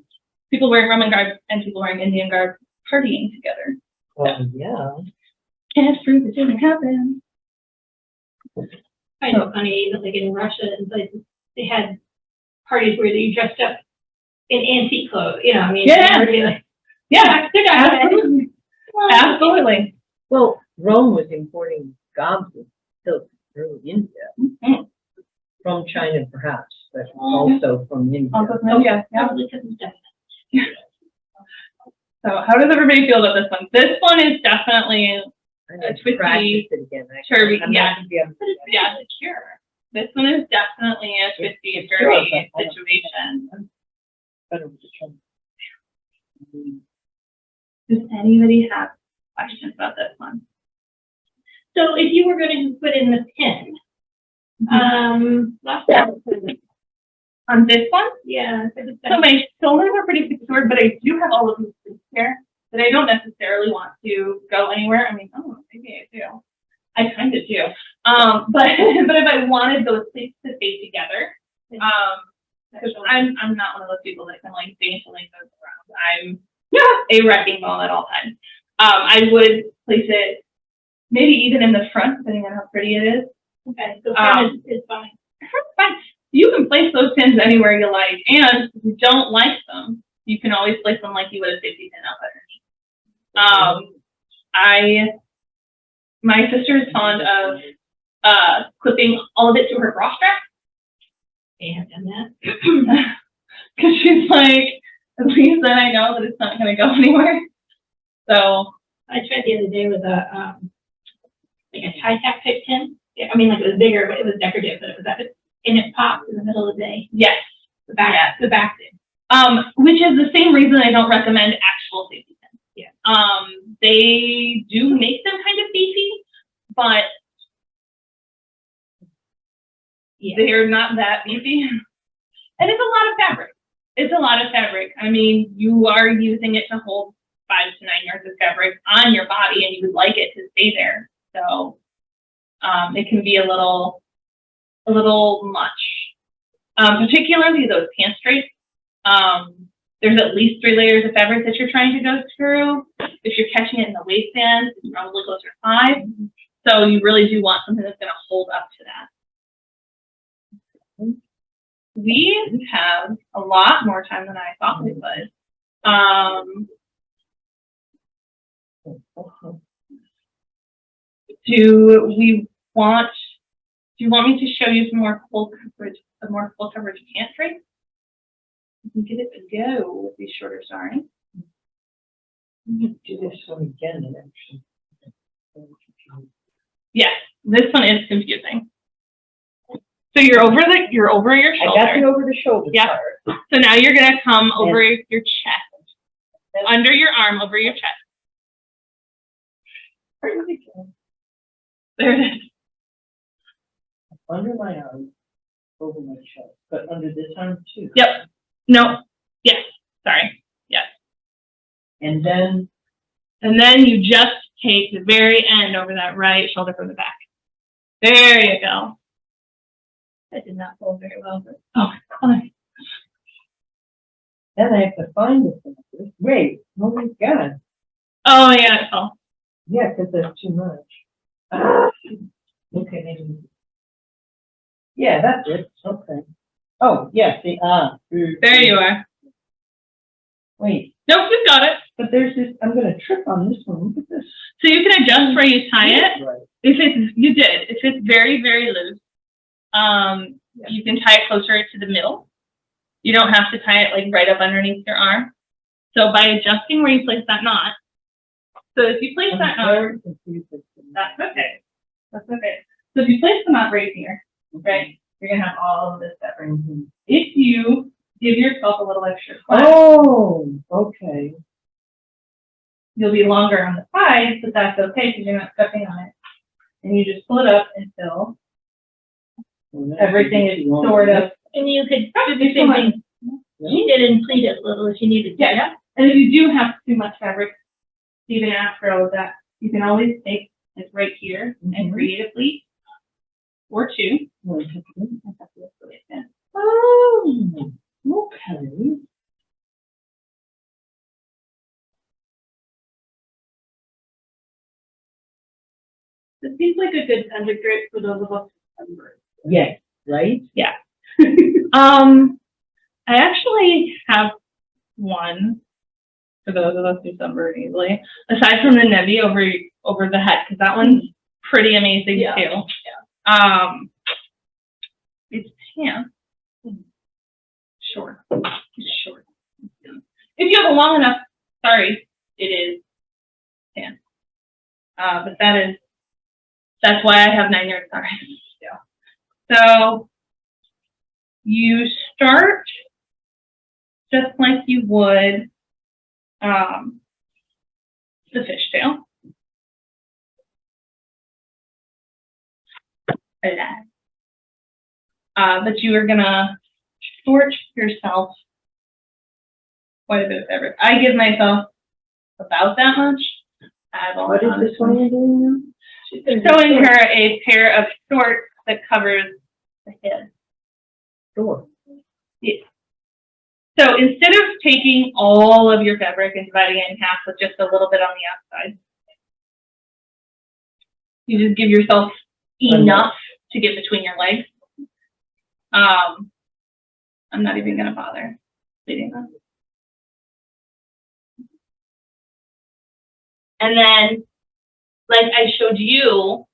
people wearing Roman garb and people wearing Indian garb partying together. Oh, yeah. Can't prove it didn't happen. I know, funny, even like in Russia and places, they had parties where you dressed up in antique clothes, you know, I mean. Yeah. everybody like, Yeah, absolutely. Absolutely. Well, Rome was importing gobs of silk through India, Mhm. from China perhaps, but also from India. Also from India, yeah. Probably because it's done. So how does everybody feel about this one? This one is definitely, I need to twisty, practice it again. turvy, I'm yeah. not gonna be able to But it's do Yeah. pretty secure. this one is definitely a twisty, It's dirty sure, but I don't- situation. better with the Trump. Does anybody have questions about this one? So if you were going to put in the pin, last time, On this one, yeah. so my shoulders are pretty secured, but I do have all of these things here that I don't necessarily want to go anywhere. I mean, oh, maybe I do. I kind of do. But but if I wanted those pleats to stay together, because I'm not one of those people that can like daintily move around. I'm a wrecking ball at all times. I would place it maybe even in the front, depending on how pretty it is. Okay, so front is fine. Fine. You can place those pins anywhere you like, and if you don't like them, you can always place them like you would a safety pin up underneath. My sister is fond of clipping all of it to her bra strap. I have done that. Because she's like, at least then I know that it's not going to go anywhere. So, I tried the other day with a, like a tie tack type pin. Yeah, I mean, like it was bigger, but it was decorative, but it was and it popped in the middle of the day. yes. The back did. Which is the same reason I don't recommend actual safety pins. Yeah. They do make them kind of beefy, but Yeah. they're not that beefy. And it's a lot of fabric. It's a lot of fabric. I mean, you are using it to hold 5 to 9 yards of fabric on your body, and you would like it to stay there. So it can be a little much. Particularly those pant straights. There's at least 3 layers of fabric that you're trying to go through. If you're catching it in the waistband, it's probably closer to 5. So you really do want something that's going to hold up to that. We have a lot more time than I thought we would. Do you want me to show you some more full coverage, a more full coverage pant drape? You can give it a go with these shorter Sari. Do this one again, and actually. Yes, this one is confusing. So you're over your I got it shoulder. over the shoulder Yeah. part. So now you're gonna come over your chest, under your arm, over your chest. There it is. Under my arm, over my chest, but under this arm too. Yep. No, yes, sorry, yes. And then, And then you just take the very end over that right shoulder from the back. There you go. That did not fold very well, but okay. then I have to find this. Wait, oh my God. Oh yeah, oh. Yeah, because there's too much. Okay, maybe. Yeah, that's it. Okay. Oh, yeah, see, There you are. Wait, Nope, you've got it. but there's this, I'm gonna trip on this one. Look at this. So you can adjust where you tie it. Right. If it's very, very loose, you can tie it closer to the middle. You don't have to tie it like right up underneath your arm. So by adjusting where you place that knot, so if you place that knot, very confused. that's okay. That's okay. So if you place the knot right here, right, you're gonna have all of this separate. If you give yourself a little extra slack, Oh, okay. you'll be longer on the sides, but that's okay because you're not stepping on it. And you just pull it up until everything is sort of. And you could do the same thing. She did and pleat it a little if you needed to. Yeah. And if you do have too much fabric, even after all of that, you can always take this right here and create a pleat or two. Oh, okay. It seems like a good subject drape for those of us. Yes, right? I actually have one for those of us who sunburn easily, aside from the Nevi over the head, because that one's pretty amazing too. It's tan. Short. It's short. If you have a long enough, sorry, it is tan. But that's why I have 9 yards. Sorry. So you start just like you would the fishtail. But you are gonna short yourself quite a bit of fabric. I give myself about that much. What is this one you're doing now? Showing her a pair of shorts that covers the head. Sure. Yeah. So instead of taking all of your fabric and dividing it in half with just a little bit on the outside, you just give yourself enough to get between your legs. I'm not even gonna bother leading them. And then, like I showed you,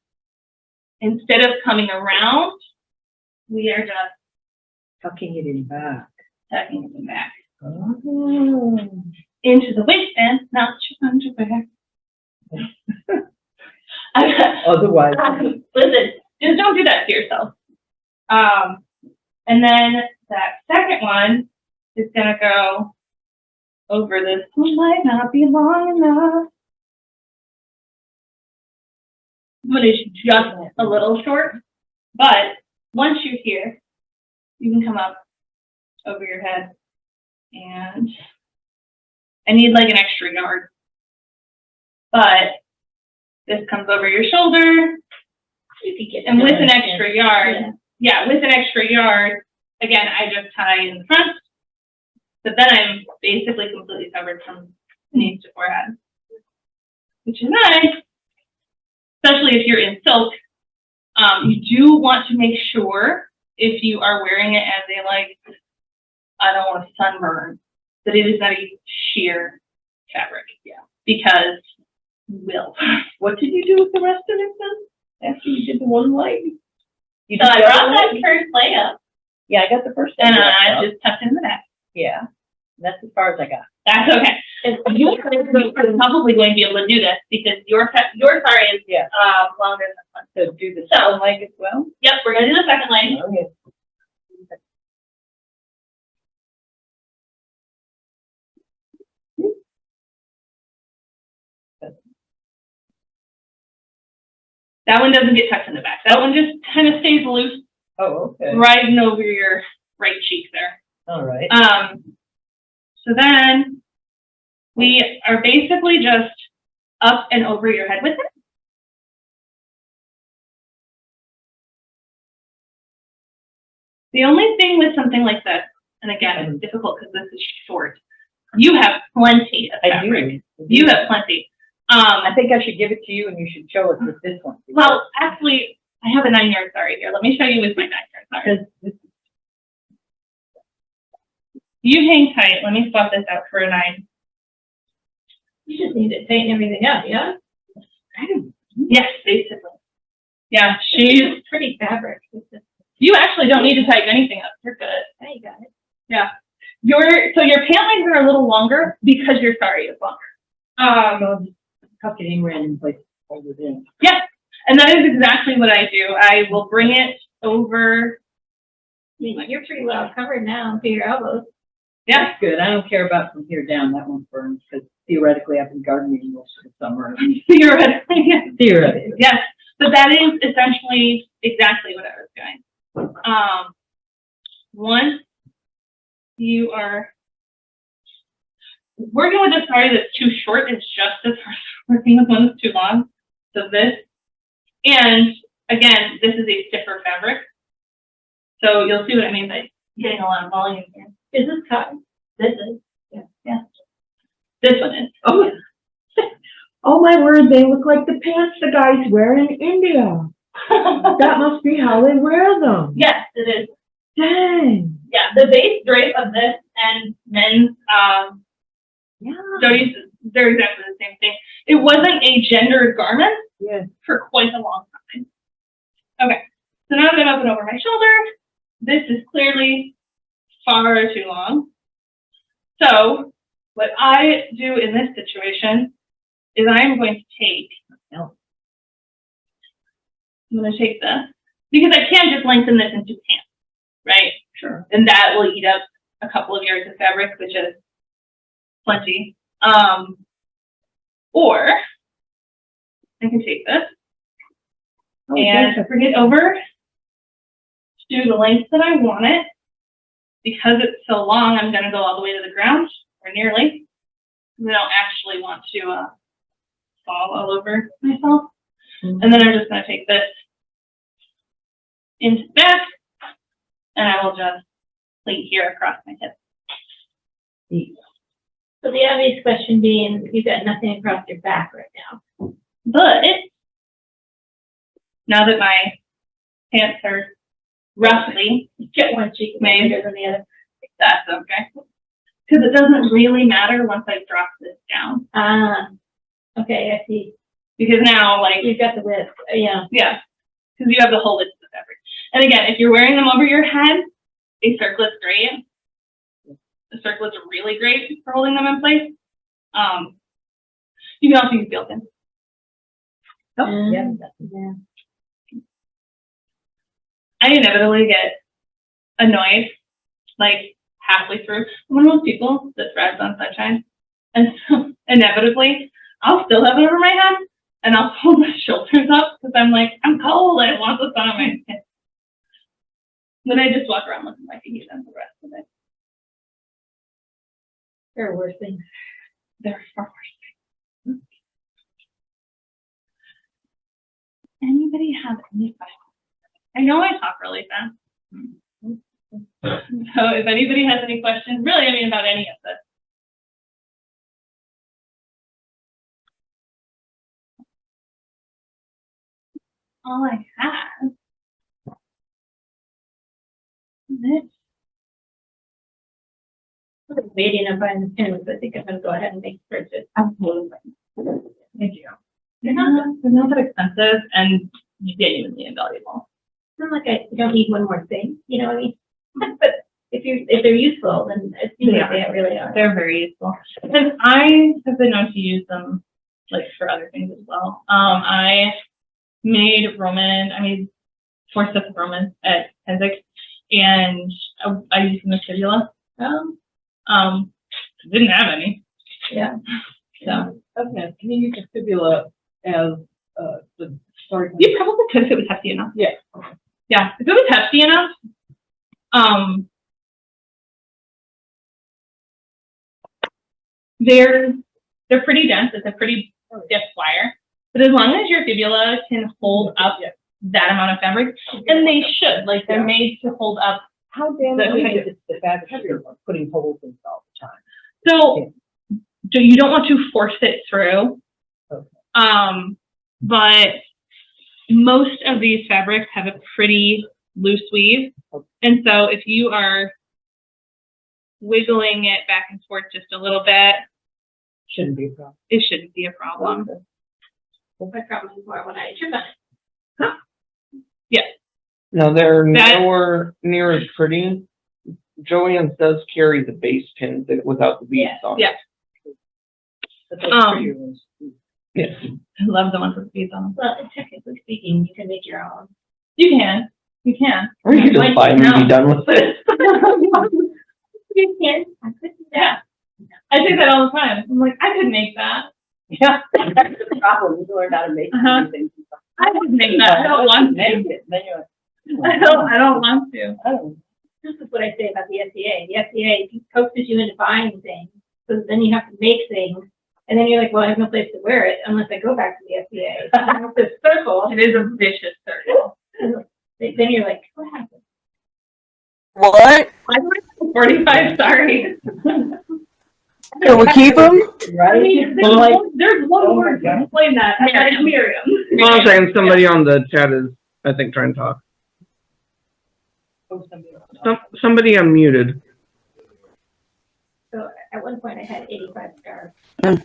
instead of coming around, we are just Tucking it in back. tucking it back Oh. into the waistband, not under back. Otherwise. Listen, just don't do that to yourself. And then that second one is gonna go over this. One might not be long enough. But it's just a little short. But once you're here, you can come up over your head, and I need like an extra yard. But this comes over your shoulder, and with an extra yard, with an extra yard, again, I just tie in the front, but then I'm basically completely covered from knees to forehead, which is nice, especially if you're in silk. You do want to make sure, if you are wearing it as a, like, I don't want to sunburn, that it is not a sheer fabric, because you will. What did you do with the rest of it then? After you did the one leg? You So I did the brought other that leg? first leg up, Yeah, I got the first and leg I up. just tucked in the back. Yeah, that's as far as I got. That's okay. And you're probably going to be able to do this because your Sari is longer than this one. So do the second leg as well? Yep, we're going to do the second leg. Okay. That one doesn't get tucked in the back. That one just kind of stays loose, Oh, okay. riding over your right cheek there. All right. So then we are basically just up and over your head with it. The only thing with something like this, and again, it's difficult because this is short, you have plenty of fabric. You have plenty. I think I should give it to you and you should show it with this one. Well, actually, I have a 9-yard Sari here. Let me show you with my 9-yard Sari. Because You hang tight. Let me swap this out for a 9. You just need to tighten everything up, yeah? Yes, basically. Yeah, she's. It's pretty fabric. You actually don't need to tighten anything up. You're good. Now you got it. Yeah. Your pant legs are a little longer because your Sari is longer. Tuck it in random places, hold it in. Yes, and that is exactly what I do. I will bring it over. I mean, you're pretty well covered now to your elbows. Yeah. That's good. I don't care about from here down. That one burns because theoretically I've been gardening most of the summer. Theoretically, yes. Theoretically. Yes, but that is essentially exactly what I was doing. Once you are working with a Sari that's too short, it's just as hard as working with one that's too long. So this, and again, this is a stiffer fabric. So you'll see what I mean by getting a lot of volume here. Is this cotton? This is, yeah. This one is. Oh, oh my word, they look like the pants the guys wear in India. That must be how they wear them. Yes, it is. Dang. Yeah, the base drape of this and men's Yeah. studies, they're exactly the same thing. It wasn't a gendered garment Yeah. for quite a long time. Okay, so now I'm up and over my shoulder. This is clearly far too long. So what I do in this situation is I'm going to take, I'm going to take this, because I can't just lengthen this into pants, right? Sure. And that will eat up a couple of yards of fabric, which is plenty. Or I can take this and bring it over to the length that I want it. Because it's so long, I'm going to go all the way to the ground, or nearly. I don't actually want to fall all over myself. And then I'm just going to take this into the back, and I will just plait here across my hip. So the obvious question being, you've got nothing across your back right now. But now that my pants are roughly, Get one cheek Maybe. bigger than the other. that's okay. Because it doesn't really matter once I drop this down. Okay, I see. Because now, like, You've got the width, yeah. yeah, because you have the whole width of the fabric. And again, if you're wearing them over your head, a circlet's great. The circlets are really great for holding them in place. You can also use built-in. Oh, yeah. Yeah. I inevitably get annoyed, like halfway through. I'm one of those people that thrives on sunshine, and so inevitably, I'll still have it over my head, and I'll hold my shoulders up because I'm like, I'm cold. I want the sun on my skin. Then I just walk around looking like a heathen the rest of it. There are worse things. There are far worse things. Anybody have any questions? I know I talk really fast. So if anybody has any questions, really, I mean, about any of this. All I have is I'm waiting on buying the pins. I think I'm gonna go ahead and make the purchase. absolutely. Thank you. They're not that expensive and genuinely invaluable. It's not like I don't need one more thing, you know what I mean? But if they're useful, then it seems like they really are. They're very useful. And I have been known to use them like for other things as well. I made 4 sets of Roman at Henzik, and I used them as fibula. Didn't have any. Yeah. So Okay, can you use a fibula as, the start? you probably could if it was hefty enough. Yeah. Yeah, if it was hefty enough, they're pretty dense. It's a pretty stiff wire, but as long as your fibula can hold up that amount of fabric, and they should, like they're made to hold up. How damaging is it the fabric you're putting holes in all the time? So you don't want to force it through. Okay. But most of these fabrics have a pretty loose weave, and so if you are wiggling it back and forth just a little bit, Shouldn't be a problem. it shouldn't be a problem. My problem is more when I trip on it. No, they're That- nowhere near as pretty. Joann's does carry the base pins without the beads on. Yeah. But those Um, prettier ones. Yes. I love the ones with beads on them. Well, technically speaking, you can make your own. You can. Or you can just buy them and be done with it. You can. I could do that. I say that all the time. I'm like, I could make that. Yeah, that's the problem. You learn how to make Uh-huh. these things. I could make that. I don't want Make to. it, then you're like, I don't want to. I don't. This is what I say about the FDA. The FDA coaxes you into buying things, so then you have to make things, and then you're like, well, I have no place to wear it unless I go back to the FDA. It's this circle. It is a vicious circle. Then you're like, what happened? What? I went 45 Sari. Can we keep them? I Right? mean, Well, like, there's one oh my word to God. explain that. And that's Miriam. Hold on a second, somebody on the chat is, I think, trying to talk. Somebody unmuted. So at one point I had 85 scarves. You know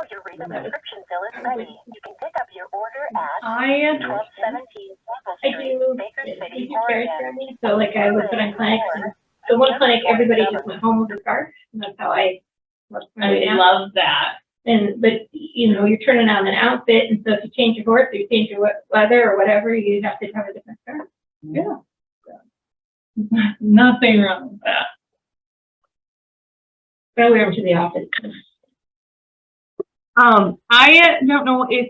your reason prescription fill is ready. You can pick up your order at I 1217 Maple I Street, do Baker City, carry Oregon. for me. So like I would put on clinics. And so one clinic, everybody just went home with a scarf. And that's how I worked my way down. love that. But you know, you're turning on an outfit, and so if you change your horse or you change your weather or whatever, you have to have a different scarf. Yeah. Nothing wrong with that. But I wear them to the office. I don't know if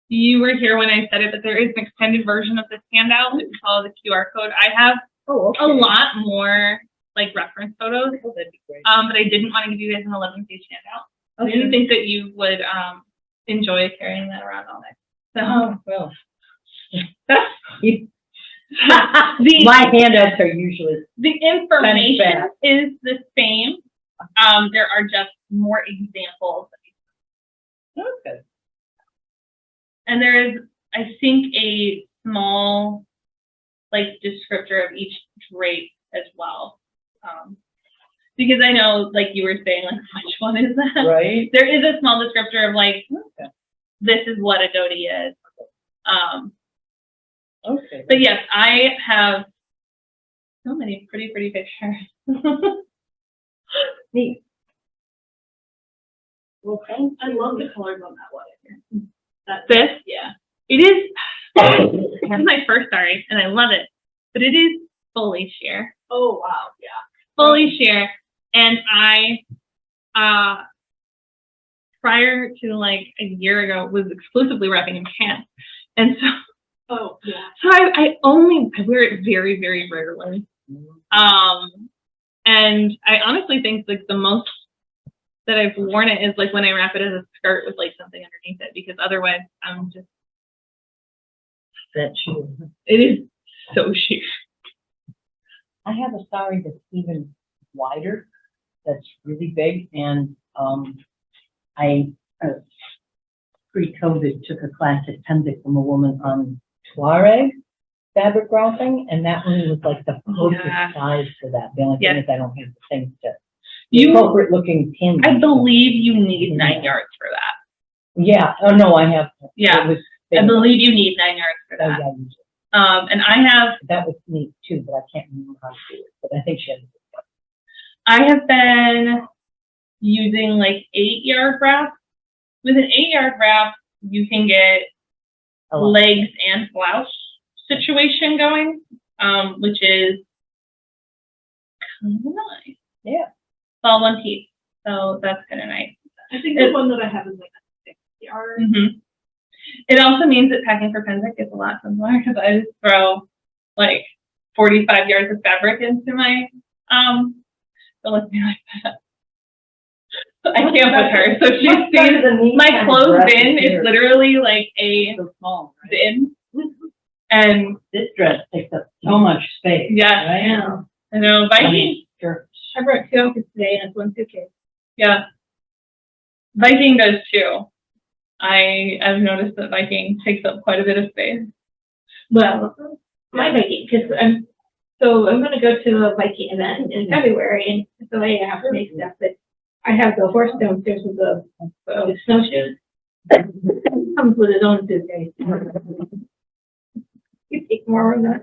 you were here when I said it, but there is an extended version of this handout that we follow the QR code. I have a lot more like reference photos, That'd be great. but I didn't want to give you guys an 11-page handout. I didn't think that you would enjoy carrying that around all day. So Oh, well. the handouts are usually. information bad. is the same. There are just more examples. Okay. And there is, I think, a small, like, descriptor of each drape as well. Because I know, like you were saying, like, which one is that? Right? There is a small descriptor of, like, Okay. this is what a dhoti is. Okay. But yes, I have so many pretty pictures. Neat. Well, thank I you. love the colors on that one. This, yeah. It is, it's my first Sari, and I love it. But it is fully sheer. Oh wow, yeah. Fully sheer. And prior to like a year ago, was exclusively wrapping in pants. And so, Oh yeah. so I wear it very, very rarely. And I honestly think like the most that I've worn it is like when I wrap it as a skirt with like something underneath it, because otherwise I'm just, That shoe. it is so sheer. I have a Sari that's even wider, that's really big, and, I, pre-COVID took a class at Penzic from a woman on Tuareg fabric wrapping, and that one was like the perfect Yeah. size for that. The only thing is I don't have the things to, appropriate looking pins. I believe you need 9 yards for that. Yeah, oh no, I have. Yeah, It was I big. believe you need 9 yards for Oh, that. yeah, you did. And I have That was neat too, but I can't remember how to do it, but I think she had. I have been using like 8-yard wrap. With an 8-yard wrap, you can get a lot. legs and blouse situation going, which is kind of nice. Yeah. It's all one piece, so that's kind of nice. I think the one that I have is like a 6-yard. Mm-hmm. It also means that packing for Penzic is a lot simpler because I just throw like 45 yards of fabric into my, don't look at me like that. I camp with her, so she Much better stays. than me My kind of clothes dress bin here. is literally like a So small, right? bin, and This dress takes up so much space. yeah, Right? I know Viking. Sure. I brought 2 outfits today and it's 1 suitcase. Yeah, Viking does too. I've noticed that Viking takes up quite a bit of space. Well, my Viking, because I'm gonna go to a Viking event in February, and so I have to make stuff, but I have the horse downstairs with the snowshoes. Comes with his own suitcase. You take more of that.